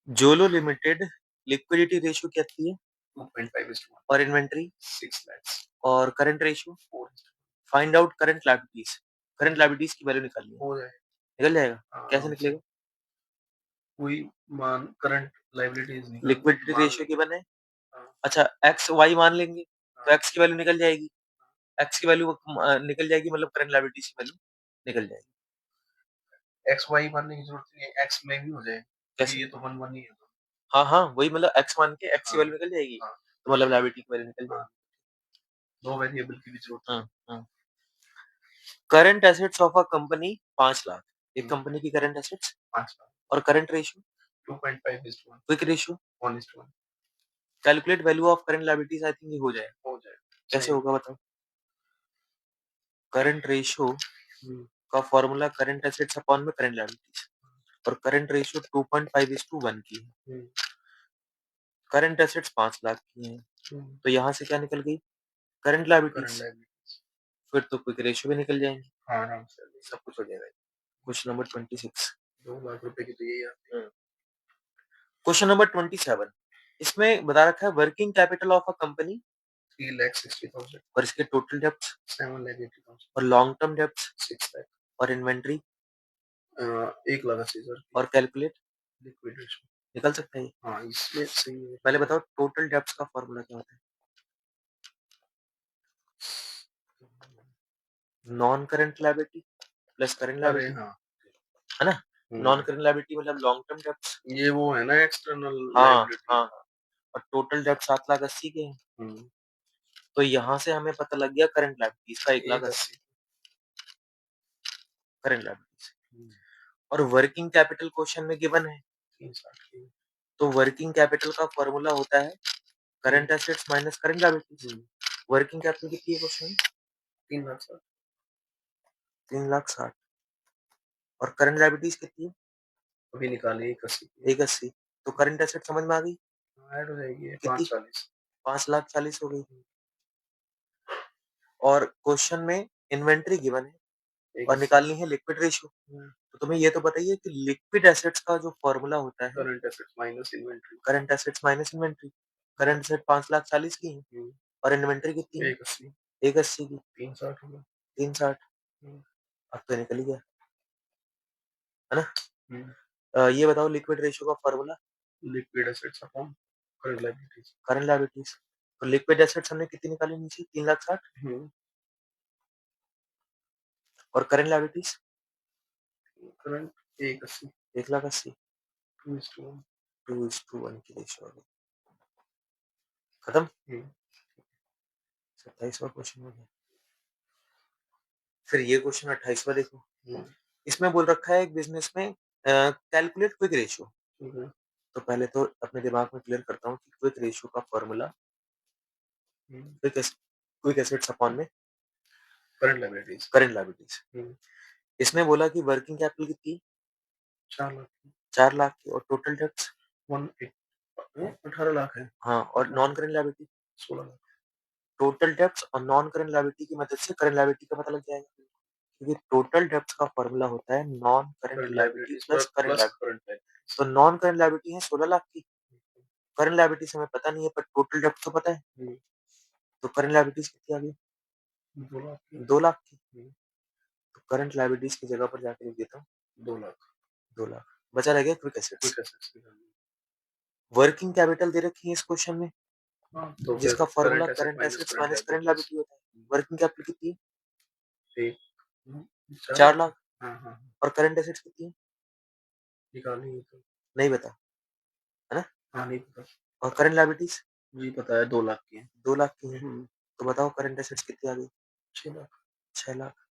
जोलो लिमिटेड लिक्विडिटी रेशियो क्या थी? 2.5:1 और इन्वेंटरी 6 lakhs। और current ratio. 4:1 find out current liabilities. Current liabilities की वैल्यू निकालनी है। हो जाए। निकल जाएगा? हाँ, कैसे आराम से। निकलेगा? कोई मान करंट लायबिलिटीज निकाल लिक्विडिटी मान रेशियो लेंगे। की बने। हाँ, अच्छा, एक्स वाई मान लेंगे, तो हाँ, एक्स की वैल्यू निकल जाएगी। एक्स की वैल्यू निकल जाएगी, मतलब करंट लायबिलिटीज की वैल्यू निकल जाएगी। एक्स वाई मानने की जरूरत नहीं है, एक्स में भी हो जाए, कैसे? ये तो 1 1 ही है तो। हाँ हाँ, वही मतलब एक्स मान के एक्स की हाँ, वैल्यू निकल जाएगी, हाँ, तो मतलब लायबिलिटी की वैल्यू निकल हाँ, जाएगी। 2 वेरिएबल की भी जरूरत नहीं। हाँ। Current assets of a company 5 lakh. एक कंपनी की करंट एसेट्स 5 लाख। और current ratio 2.5:1 quick ratio. 1:1 calculate value of current liabilities, I think ये हो जाएगा। हो जाए। कैसे होगा बताओ? करंट रेशियो हम्म, का फॉर्मूला करंट एसेट्स अपॉन में करंट लायबिलिटीज, और करंट रेशियो 2.5:1 की है। करंट एसेट्स 5 लाख की हैं, तो यहाँ से क्या निकल गई? Current current liabilities. लायबिलिटीज। फिर तो क्विक रेशियो भी निकल जाएंगे, हाँ, आराम से सब कुछ हो जाएगा। Question number 26। 2 लाख रुपए की तो यही आती है। क्वेश्चन नंबर 27, इसमें बता रखा है working capital of a company 3,60,000। और इसके टोटल डेब्ट्स 7,80,000। और लॉन्ग टर्म डेब्ट्स 6 लाख। और इन्वेंटरी 1,80,000 और कैलकुलेट लिक्विड रेशियो। निकल सकता है ये। हाँ, इसमें सही है। पहले बताओ टोटल डेब्ट्स का फॉर्मूला क्या होता है? Non current liability plus current अरे लायबिलिटी, हाँ, है ना? नॉन करंट लायबिलिटी मतलब लॉन्ग टर्म डेब्ट्स। ये वो है ना एक्सटर्नल हाँ लायबिलिटी। हाँ, और टोटल डेब्ट 7,80,000 के हैं। तो यहाँ से हमें पता लग गया करंट लायबिलिटीज का 1,80,000 करंट लायबिलिटीज। और वर्किंग कैपिटल क्वेश्चन में गिवन है, 360 तो वर्किंग कैपिटल का फॉर्मूला होता है current assets minus current liabilities. Working capital कितनी है क्वेश्चन में? 3,60,000 3,60,000। और करंट लायबिलिटीज कितनी है? अभी निकाली 81। 180। तो करंट एसेट समझ में आ गई ऐड हो जाएगी कितनी? 540। 5,40,000 हो गई। और क्वेश्चन में इन्वेंट्री गिवन है और निकालनी है लिक्विड रेशियो। तो तुम्हें ये तो बताइए कि लिक्विड एसेट्स का जो फॉर्मूला होता है current assets minus inventory. Current assets minus inventory. Current asset 5,40,000 की है और इन्वेंट्री कितनी है? 180। 180 की। 360 होगा। 360। अब तो निकल ही गया, है ना? हम्म, ये बताओ लिक्विड रेशियो का formula. Liquid assets upon current liabilities. Current liabilities. तो लिक्विड एसेट्स हमने कितनी निकाली नीचे? 3,60,000। और करंट लायबिलिटीज करंट 180। 1,80,000। 2:1। 2:1 की रेशियो आ गई। खत्म। 27वां क्वेश्चन हो गया। फिर ये क्वेश्चन 28वां देखो। इसमें बोल रखा है एक बिजनेस में कैलकुलेट क्विक रेशियो। तो पहले तो अपने दिमाग में क्लियर करता हूँ कि क्विक रेशियो का फॉर्मूला क्विक एसेट्स अपॉन में करंट लायबिलिटीज। Current liabilities. इसने बोला कि वर्किंग कैपिटल कितनी, 4 लाख की। 4 लाख की, और टोटल डेब्ट्स 18 लाख है। हाँ, और non current liability 16 lakh. Total debts और नॉन करंट लायबिलिटी की मदद से करंट लायबिलिटी का पता लग जाएगा, क्योंकि टोटल डेब्ट्स का फॉर्मूला होता है non current liability plus current liability. तो नॉन करंट लायबिलिटी है 16 लाख की, करंट लायबिलिटीज हमें पता नहीं है, पर टोटल डेब्ट तो पता है। तो करंट लायबिलिटीज कितनी आ गई, 2 लाख की। तो करंट लायबिलिटीज की जगह पर जाकर लिख देता हूँ 2 लाख। 2 लाख। बचा रह गया quick assets. Quick assets working capital दे रखी है इस क्वेश्चन में, तो जिसका formula current current asset assets minus minus current current liabilities. Liability होता है। वर्किंग कैपिटल कितनी है, एक 4 लाख, हाँ। और करंट एसेट्स कितनी है, निकालनी है तो नहीं पता, है ना। हाँ, नहीं पता। और करंट लायबिलिटीज जी पता है, 2 लाख की है। 2 लाख की है। तो बताओ करंट एसेट्स कितनी आ गई, 6 लाख। 6 लाख।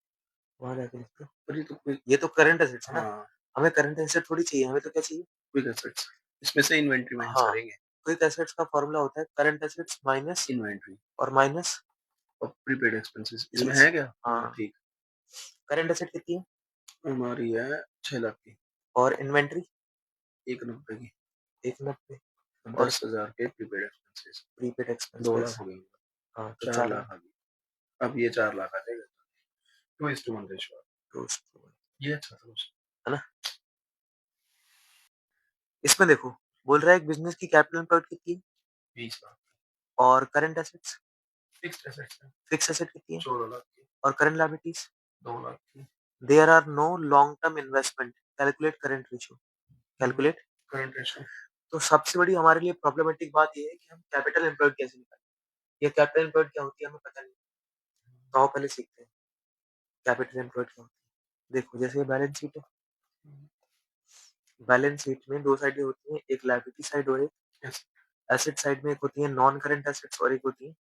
वहां जाके लिख दो। पर ये तो करंट एसेट्स है ना, हाँ, हमें करंट एसेट थोड़ी चाहिए, हमें तो क्या चाहिए, क्विक एसेट्स। इसमें से इन्वेंटरी माइनस हाँ। करेंगे। क्विक एसेट्स का फॉर्मूला होता है करंट एसेट्स माइनस इन्वेंटरी और माइनस और प्रीपेड एक्सपेंसेस। इसमें लीज। है क्या? हाँ, ठीक। करंट एसेट कितनी है, हमारी है 6 लाख की। और इन्वेंट्री 190 की। 190, और 10,000 के prepaid expenses. Prepaid 2 expenses, lakh हो गई। हाँ, तो 4 4 लाख लाख। आ गई। अब ये 4 लाख आ जाएगा। 2:1 रेशियो। रोज ये अच्छा था उसमें। है ना। इसमें देखो, बोल रहा है एक बिजनेस की कैपिटल एम्प्लॉयड कितनी है, 20 लाख। और करंट एसेट्स, फिक्स्ड एसेट्स है फिक्स एसेट कितनी है, 14 लाख की। और करंट लायबिलिटीज, 2 लाख की। There are no long term investment, calculate current ratio, calculate. Current ratio. तो सबसे बड़ी हमारे लिए प्रॉब्लमेटिक बात ये है कि हम कैपिटल एम्प्लॉयड कैसे निकालें, ये कैपिटल एम्प्लॉयड क्या होती है हमें पता नहीं। तो आओ पहले सीखते हैं कैपिटल एम्प्लॉयड क्या होती है। देखो जैसे बैलेंस शीट है, बैलेंस शीट में दो साइडें होती हैं, एक लायबिलिटी साइड और एक एसेट साइड में। एक होती है नॉन करंट एसेट्स और एक होती है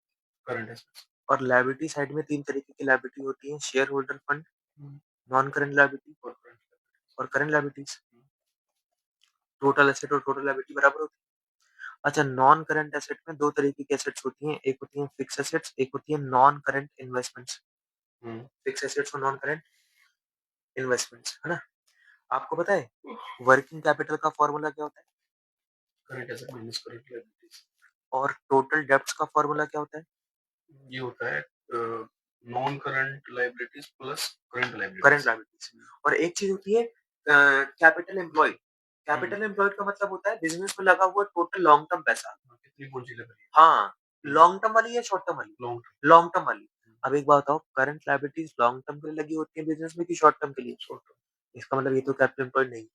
करंट एसेट्स। और लायबिलिटी साइड में 3 तरीके की लायबिलिटी होती है, share holder fund, non current liability और करंट लायबिलिटीज। टोटल एसेट और टोटल लायबिलिटी बराबर होती है। अच्छा, नॉन करंट एसेट में 2 तरीके की एसेट्स होती हैं, एक होती है फिक्स एसेट्स, एक होती है non current investments. Fix assets और नॉन करंट इन्वेस्टमेंट्स, है ना। आपको पता है वर्किंग कैपिटल का फॉर्मूला क्या होता है, current asset minus current liabilities. और टोटल डेब्ट्स का फॉर्मूला क्या होता है, ये होता है non current liabilities plus current current liabilities. Liabilities. और एक चीज होती है कैपिटल एम्प्लॉयड। कैपिटल एम्प्लॉयड का मतलब होता है बिजनेस में लगा हुआ टोटल लॉन्ग टर्म पैसा। कितनी पूंजी लग रही है? हाँ, लॉन्ग टर्म वाली या शॉर्ट टर्म वाली, लॉन्ग लॉन्ग टर्म वाली। अब एक बात बताओ, करंट लायबिलिटीज लॉन्ग टर्म के लिए लगी होती है बिजनेस में कि शॉर्ट टर्म के लिए, शॉर्ट टर्म। इसका मतलब ये तो कैपिटल एम्प्लॉयड नहीं।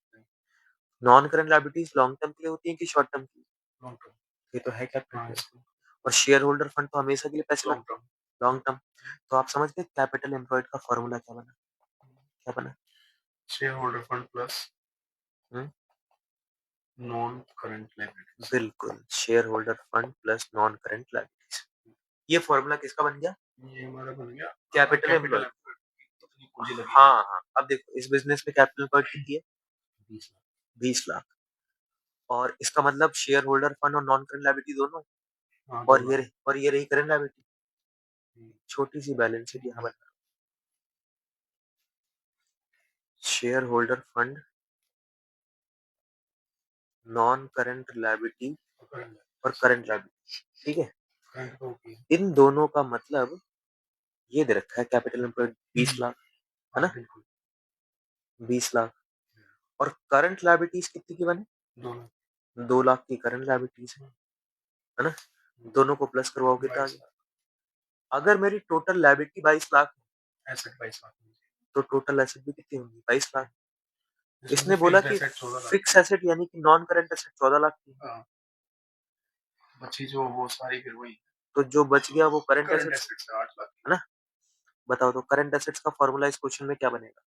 Non current liabilities long term के लिए होती है कि शॉर्ट टर्म के लिए, लॉन्ग टर्म। ये तो है कैपिटल हाँ, एम्प्लॉयड। और शेयर होल्डर फंड तो हमेशा के लिए पैसे लॉन्ग लगते टर्म। हैं, लॉन्ग टर्म। तो आप समझ गए कैपिटल एम्प्लॉयड का फॉर्मूला क्या बना, क्या बना। शेयर होल्डर फंड प्लस हम्म, नॉन करंट लायबिलिटीज। बिल्कुल, share holder fund plus non current liabilities. ये फॉर्मूला किसका बन गया, ये हमारा बन गया कैपिटल एम्प्लॉयड। कितनी पूंजी लगी? हाँ हाँ, अब देखो इस बिजनेस में कैपिटल एम्प्लॉयड कितनी है, 20 लाख। 20 लाख। और इसका मतलब शेयर होल्डर फंड और नॉन करंट लायबिलिटी दोनों, हाँ, 2 लाख। और ये रही करंट लायबिलिटी। हम्म, छोटी सी बैलेंस शीट यहाँ बना, share holder fund, non current liability और करंट लायबिलिटी, ठीक है। करंट तो होती है। इन दोनों का मतलब ये दे रखा है कैपिटल एम्प्लॉयड 20 लाख, है हाँ, ना, बिल्कुल। 20 लाख। और करंट लायबिलिटीज कितनी की बने, 2 लाख। 2 लाख की करंट लायबिलिटीज है ना। दोनों को प्लस करवाओगे तो 22 आगे, लाख। अगर मेरी टोटल लायबिलिटी 22 लाख है, एसेट 22 लाख। तो टोटल एसेट भी कितनी होगी, 22 लाख। इसमें इसने से बोला फिक्स्ड कि एसेट 14 लाख। फिक्स एसेट यानी कि नॉन करंट एसेट 14 लाख की, हाँ, बची जो वो सारी फिर वही तो जो बच गया वो करंट करंट एसेट्स, एसेट्स है 8 लाख की। है ना। बताओ तो करंट एसेट्स का फॉर्मूला इस क्वेश्चन में क्या बनेगा,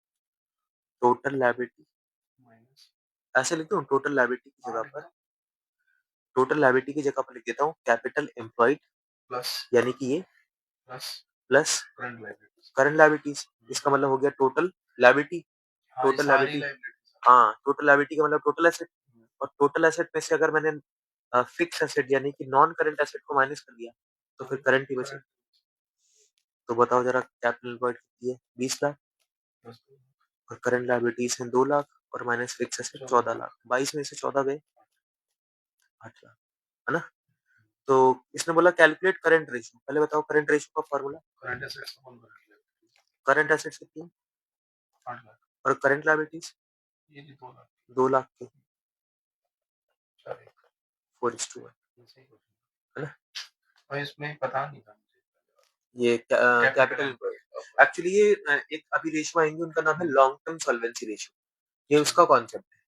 टोटल लायबिलिटी, माइनस। ऐसे लिखता हूँ टोटल लायबिलिटी की हाँ, जगह पर, टोटल लायबिलिटी की जगह पर लिख देता हूँ कैपिटल एम्प्लॉयड, प्लस यानी कि ये plus plus current liabilities. Current liabilities. इसका मतलब हो गया टोटल लायबिलिटी, हाँ, ये टोटल सारी लायबिलिटी। लायबिलिटीज। हाँ, टोटल लायबिलिटी का मतलब टोटल एसेट, और टोटल एसेट में से अगर मैंने फिक्स एसेट यानी कि नॉन करंट एसेट को माइनस कर दिया तो फिर करंट ही बचे। तो बताओ जरा कैपिटल एम्प्लॉयड कितनी है? 20 लाख। 10 और करंट लायबिलिटीज है 2 लाख और माइनस फिक्स एसेट 14 लाख। 22 में से 14 गए 8 लाख, है ना? तो इसने बोला कैलकुलेट करंट रेशियो। पहले बताओ करंट रेशियो का formula. Current assets upon current liabilities current assets कितनी है 8 लाख, और करंट लायबिलिटीज ये भी 2 लाख 2 लाख की। 4 एक 4:1, ये सही क्वेश्चन है ना? और इसमें पता नहीं था मुझे ये कैपिटल कैपिटल एम्प्लॉयड। एक्चुअली ये एक अभी रेशियो आएंगे, उनका नाम है लॉन्ग टर्म सॉल्वेंसी रेशियो। ये उसका कॉन्सेप्ट है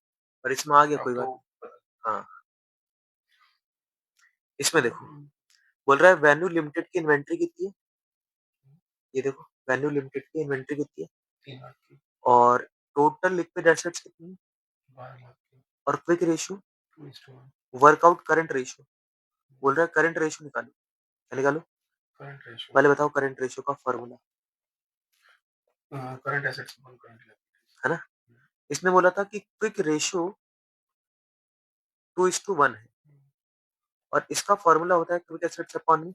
और इसमें आ गया कोई तो बात। हाँ, इसमें देखो बोल रहा है वैल्यू लिमिटेड की इन्वेंट्री कितनी है। ये देखो वैल्यू लिमिटेड की इन्वेंट्री कितनी है 3 लाख की, और टोटल लिक्विड एसेट्स कितनी है 12 लाख की, और quick ratio 2:1 workout current ratio. बोल रहा है करंट रेशियो निकालो। क्या निकालो? करंट रेशियो, पहले बताओ करंट रेशियो का formula, current assets upon current liabilities, है ना? इसने बोला था कि क्विक रेशियो 2:1 है और इसका फॉर्मूला होता है quick assets upon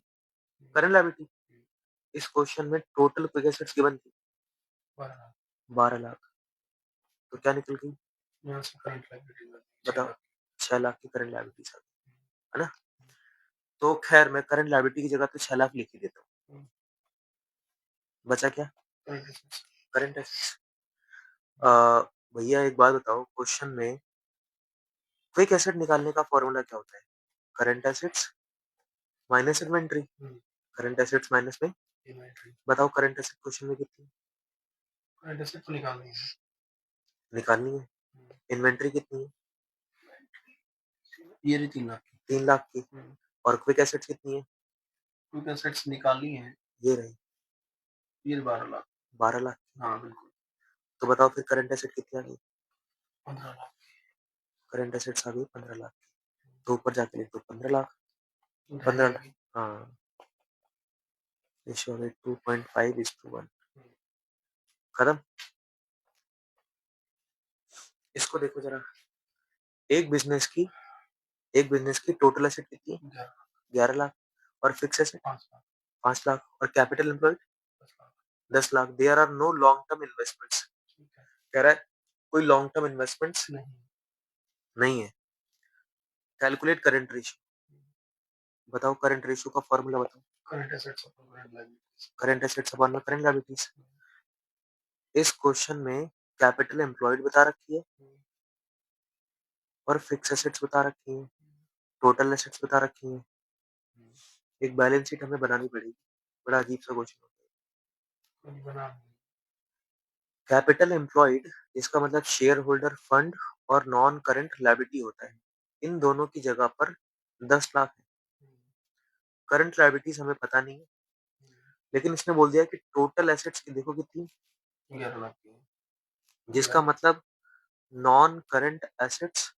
current liability. इस क्वेश्चन में टोटल क्विक एसेट्स गिवन थी 12 लाख, 12 लाख। तो क्या निकल गई? यहाँ से करंट लायबिलिटीज बताओ 6 लाख की करंट लायबिलिटीज आ गई, है ना? तो खैर मैं करंट लायबिलिटी की जगह तो 6 लाख लिख ही देता हूँ। बचा क्या? Current assets, current assets. भैया एक बात बताओ, क्वेश्चन में क्विक एसेट निकालने का फॉर्मूला क्या होता है? Current assets minus inventory. Current assets minus में इन्वेंट्री, बताओ करंट एसेट क्वेश्चन में कितनी करंट एसेट तो निकालनी है, निकालनी है? इन्वेंट्री कितनी है? ये रही 3 लाख की, 3 लाख की। और क्विक एसेट्स कितनी है? क्विक एसेट्स निकालनी है, ये रही ये 12 लाख, 12 लाख की। हाँ बिल्कुल, तो बताओ फिर करंट एसेट कितनी आ गई? 15 लाख, करंट एसेट्स आ गई 15 लाख की। तो ऊपर जाके लिख दो 15 लाख। ढाई 15 आ लाख, गई, हाँ। रेशियो आ गई 2.5:1। खत्म। इसको देखो जरा, एक बिजनेस की टोटल एसेट कितनी है? 11 लाख और फिक्स एसेट 5 लाख, 5 लाख और capital employed 10 lakh, 10 lakh. There are no long term investments. ठीक है, कह रहा है कोई लॉन्ग टर्म इन्वेस्टमेंट्स नहीं, नहीं है। Calculate current ratio. बताओ करंट रेशियो का फॉर्मूला बताओ। Current assets upon current liabilities, current assets upon current liabilities. इस क्वेश्चन में कैपिटल एम्प्लॉयड बता रखी है और फिक्स एसेट्स बता रखी है, टोटल एसेट्स बता रखी है। एक बैलेंस शीट हमें बनानी पड़ेगी। बड़ा अजीब सा क्वेश्चन होता है। बना कैपिटल एम्प्लॉयड इसका मतलब शेयर होल्डर फंड और नॉन करंट लायबिलिटी होता है। इन दोनों की जगह पर 10 लाख है। करंट लायबिलिटीज हमें पता नहीं है, लेकिन इसने बोल दिया कि टोटल एसेट्स की देखो कितनी, 11 लाख की, जिसका मतलब नॉन करंट एसेट्स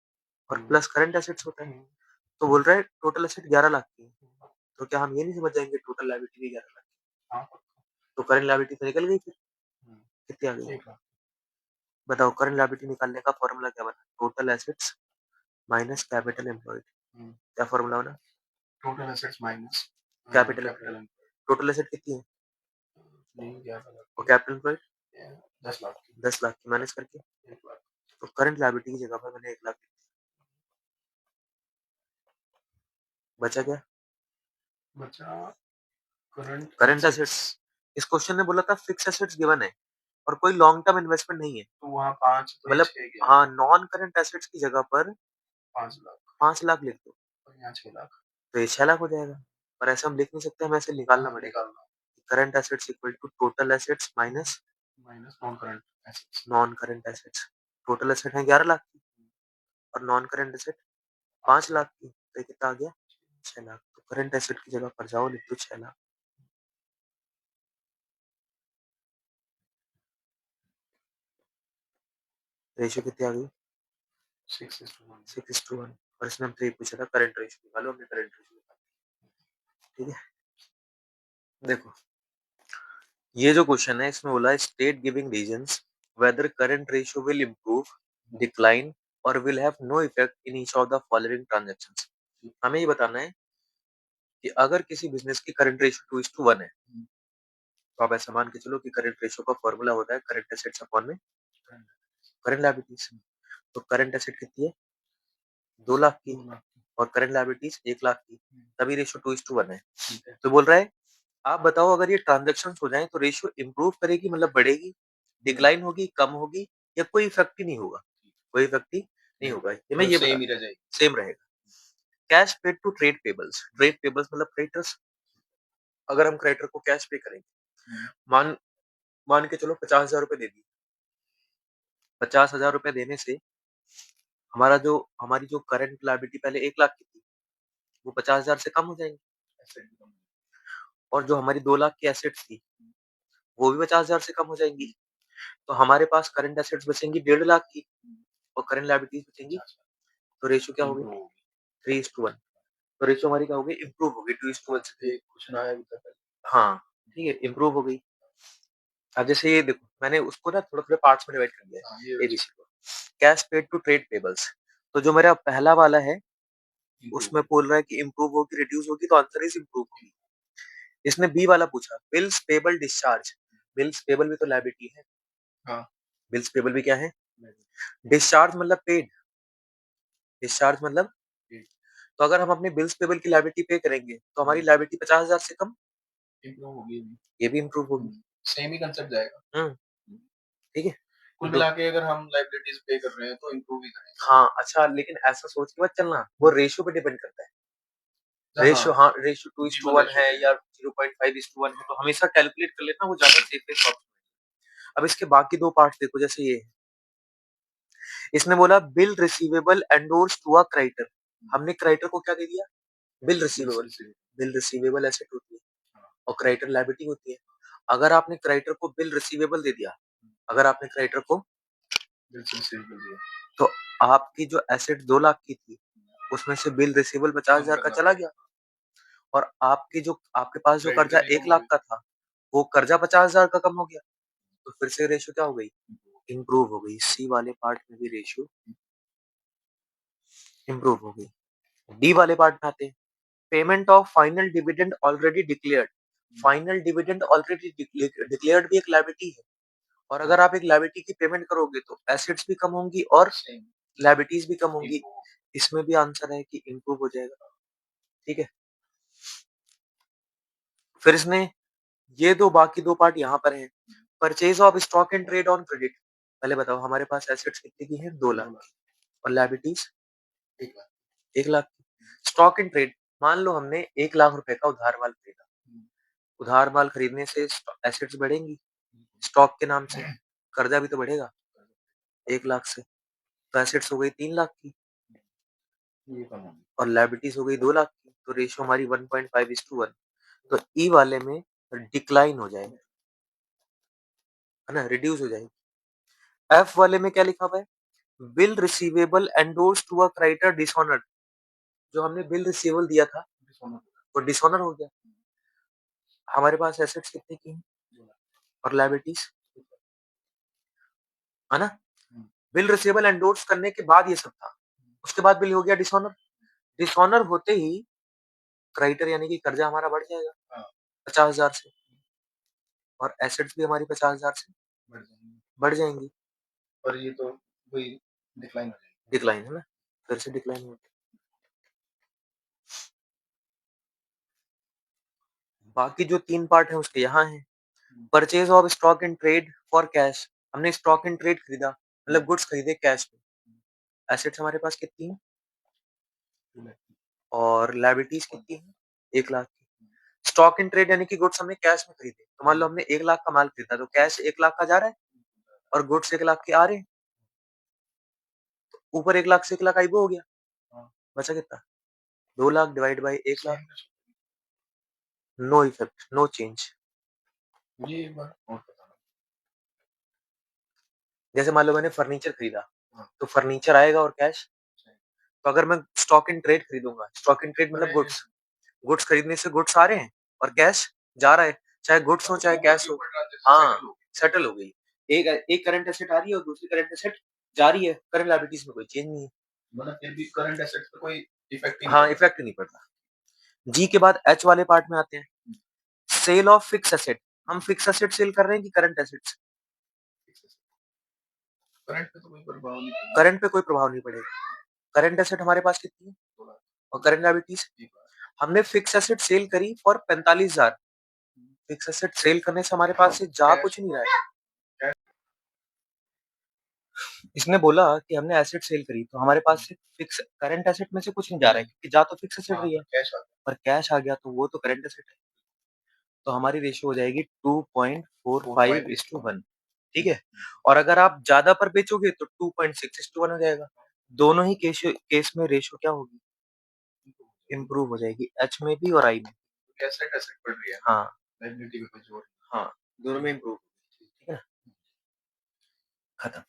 और प्लस करंट एसेट्स होता है। तो बोल रहा है टोटल एसेट 11 लाख की है। तो क्या हम ये नहीं समझ जाएंगे टोटल लायबिलिटी भी 11 लाख की? हाँ, तो करंट लायबिलिटी तो निकल गई फिर। कितनी आ गई? 1 लाख, बताओ करंट लायबिलिटी निकालने का फॉर्मूला क्या बना? Total assets minus capital employed. क्या फॉर्मूला बना? Total assets minus capital capital employed. Total asset कितनी है नहीं 11 लाख और कैपिटल एम्प्लॉयड की, 10 लाख की, 10 लाख की माइनस करके। 1 लाख, तो करंट लायबिलिटी की जगह पर मैंने 1 लाख लिख दिया। बचा क्या? बचा करंट करंट एसेट्स, एसेट्स। इस क्वेश्चन ने बोला था फिक्स एसेट्स गिवन है और कोई लॉन्ग टर्म इन्वेस्टमेंट नहीं है। तो वहाँ 5 तो ये मतलब 6 गया, हाँ, नॉन करंट एसेट्स की जगह पर 5 लाख 5 लाख लिख दो और यहाँ 6 लाख, तो ये 6 लाख हो जाएगा। पर ऐसे हम लिख नहीं सकते, हमें ऐसे निकालना हाँ, पड़ेगा। निकालना, current assets equal to total assets minus minus non current assets, non current assets. Total asset है 11 लाख की और नॉन करंट एसेट 5 लाख की। तो ये कितना आ गया? 6 लाख। तो करंट एसेट की जगह पर जाओ, लिख दो 6 लाख। रेशियो कितनी आ गई? 6:1, 6:1। और इसमें हमसे ये पूछा था करंट रेशियो निकालो, हमने करंट रेशियो निकाला। ठीक है, देखो ये जो क्वेश्चन है इसमें बोला state giving reasons whether current ratio will improve, decline और will have no effect in each of the following transactions. हमें ये बताना है कि अगर किसी बिजनेस की करंट रेशियो 2:1 है तो आप ऐसा मान के चलो कि करंट रेशियो का फॉर्मूला होता है करंट एसेट्स अपॉन में करंट लायबिलिटीज। तो करंट एसेट कितनी है 2 लाख की और करंट लायबिलिटीज 1 लाख की, तभी रेशियो 2:1 है। तो बोल रहा है आप बताओ अगर ये ट्रांजैक्शंस हो जाएं तो रेशियो इंप्रूव करेगी मतलब बढ़ेगी, डिक्लाइन होगी, कम होगी या कोई इफेक्ट ही नहीं होगा, कोई इफेक्ट ही नहीं होगा। ये मैं ये सेम ही रह जाएगी, सेम रहेगा। Cash paid to trade payables, trade payables मतलब क्रेडिटर्स। अगर हम क्रेडिटर को कैश पे करेंगे, मान मान के चलो 50,000 रुपए दे दिए, 50,000 रुपए देने से हमारी जो करंट लायबिलिटी पहले 1 लाख की थी वो 50,000 से कम हो जाएंगी और जो हमारी 2 लाख की एसेट्स थी वो भी 50,000 से कम हो जाएंगी। तो हमारे पास करंट एसेट्स बचेंगी 1.5 लाख की और करंट लायबिलिटीज बचेंगी, तो रेशियो क्या होगी 3:1। तो रेशियो हमारी क्या होगी इंप्रूव होगी 2:1 से। कुछ ना है हाँ ठीक है इंप्रूव हो गई। अब जैसे ये देखो मैंने उसको ना थोड़े थोड़े पार्ट्स में डिवाइड कर दिया एबीसी को। Cash paid to trade payables, तो जो मेरा पहला वाला है उसमें बोल रहा है कि इंप्रूव होगी रिड्यूस होगी, तो आंसर इज इंप्रूव होगी। इसने बी वाला पूछा bills payable discharge, bills payable भी तो लायबिलिटी है। हाँ बिल्स पेबल भी क्या है डिस्चार्ज मतलब पेड, डिस्चार्ज मतलब तो अगर हम अपने बिल्स पेबल की लायबिलिटी पे करेंगे तो हमारी लायबिलिटी 50,000 से कम इंप्रूव होगी, ये भी इंप्रूव होगी, सेम ही कंसेप्ट जाएगा। ठीक है कुल मिला के अगर हम लायबिलिटीज पे कर रहे हैं तो इंप्रूव ही करेंगे। हाँ अच्छा लेकिन ऐसा सोच के मत चलना, वो रेशियो पे डिपेंड करता है। रेशियो हाँ रेशियो 2:1 है या 0.5:1 है तो हमेशा कैलकुलेट कर लेना, वो ज्यादा सेफेस्ट ऑप्शन है। अब इसके बाकी दो पार्ट देखो, जैसे ये इसने बोला bill receivable endorse to a creditor, हमने क्रेडिटर को क्या दे दिया bill receivable, bill receivable asset होती है और क्रेडिटर लायबिलिटी होती है। अगर आपने क्रेडिटर को बिल रिसीवेबल दे दिया, अगर आपने क्रेडिटर को बिल रिसीवेबल दिया तो आपकी जो एसेट 2 लाख की थी उसमें से बिल रिसीवेबल 50,000 का चला गया और आपके पास जो कर्जा 1 लाख का था वो कर्जा 50,000 का कम हो गया, तो फिर से रेशियो क्या हो गई इंप्रूव हो गई। सी वाले पार्ट में भी रेशियो इंप्रूव हो गई। डी वाले पार्ट में आते हैं, payment of final dividend already declared, final dividend already declared भी एक लायबिलिटी है और अगर आप एक लायबिलिटी की पेमेंट करोगे तो एसेट्स भी कम होंगी और लायबिलिटीज भी कम होंगी, इसमें भी आंसर है कि इंप्रूव हो जाएगा। ठीक है फिर इसने ये दो बाकी दो पार्ट यहाँ पर हैं, purchase of stock and trade on credit. पहले बताओ हमारे पास एसेट्स कितने की है 2 लाख और liabilities 1 lakh. Stock and trade, मान लो हमने 1 लाख रुपए का उधार माल खरीदा, उधार माल खरीदने से एसेट्स बढ़ेंगी स्टॉक के नाम से, कर्जा भी तो बढ़ेगा 1 लाख से, तो एसेट्स हो गई 3 लाख की और लायबिलिटीज हो गई 2 लाख की, तो रेशियो हमारी 1.5:1। तो ई वाले में डिक्लाइन हो जाएगा है ना, रिड्यूस हो जाएगी। एफ वाले में क्या लिखा हुआ है bill receivable endorse to a creditor dishonoured, जो हमने बिल रिसीवेबल दिया था वो डिसऑनर हो गया। हमारे पास एसेट्स कितने की हैं और लायबिलिटीज है ना, बिल रिसीवेबल एंडोर्स करने के बाद ये सब था, उसके बाद बिल हो गया डिसऑनर, डिसऑनर होते ही क्रेडिटर यानी कि कर्जा हमारा बढ़ जाएगा 50,000 से और एसेट्स भी हमारी 50,000 से बढ़ जाएंगी और ये तो वही डिक्लाइन हो जाएगी, डिक्लाइन है ना, फिर से डिक्लाइन हो। बाकी जो 3 पार्ट है उसके यहाँ है, purchase of stock and trade for cash, हमने स्टॉक एंड ट्रेड खरीदा मतलब गुड्स खरीदे कैश में, एसेट्स हमारे पास कितनी है और लायबिलिटीज कितनी है 1 लाख की। स्टॉक इन ट्रेड यानी कि गुड्स हमने कैश में खरीदे, तो मान लो हमने 1 लाख का माल खरीदा तो कैश 1 लाख का जा रहा है और गुड्स 1 लाख के आ रहे हैं, तो ऊपर 1 लाख से 1 लाख आइबो हो गया, बचा कितना 2 lakh divide by 1 lakh, no effect no change. ये एक बार और बताना, जैसे मान लो मैंने फर्नीचर खरीदा तो फर्नीचर आएगा और कैश, तो अगर मैं स्टॉक इन ट्रेड खरीदूंगा, स्टॉक इन ट्रेड मतलब गुड्स, गुड्स खरीदने से गुड्स आ रहे हैं और कैश जा रहा है, चाहे गुड्स हो चाहे कैश हो, हाँ सेटल हो गई। एक एक करंट एसेट आ रही है और दूसरी करंट एसेट जा रही है, करंट लायबिलिटीज में कोई चेंज नहीं है, मतलब फिर भी करंट एसेट पे कोई इफेक्ट हाँ इफेक्ट नहीं पड़ता। जी के बाद एच वाले पार्ट में आते हैं, सेल ऑफ फिक्स एसेट, हम फिक्स एसेट सेल कर रहे हैं कि करंट एसेट्स? करंट पे तो कोई प्रभाव नहीं पड़ेगा। करंट पे कोई प्रभाव नहीं पड़ेगा। करंट एसेट हमारे पास कितनी है? 2 लाख। और करंट लायबिलिटीज? हमने फिक्स एसेट सेल करी फॉर 45,000। फिक्स एसेट सेल करने से हमारे पास से जा कुछ नहीं रहा है। इसने बोला कि हमने एसेट सेल करी तो हमारे पास से फिक्स करंट एसेट में से कुछ नहीं जा रहा है क्योंकि जा तो फिक्स एसेट रही है, कैश आ गया। पर कैश आ गया तो वो तो करंट एसेट है। तो हमारी रेशियो हो जाएगी 2.45:1। ठीक है। और अगर आप ज्यादा पर बेचोगे तो 2.6:1 हो जाएगा। दोनों ही केस में रेशियो क्या होगी? इंप्रूव हो जाएगी, एच में भी और आई में। एसेट एसेट बढ़ रही है। हाँ लायबिलिटी पे कोई जोर। हाँ, दोनों में इंप्रूव। ठीक है ना, खत्म।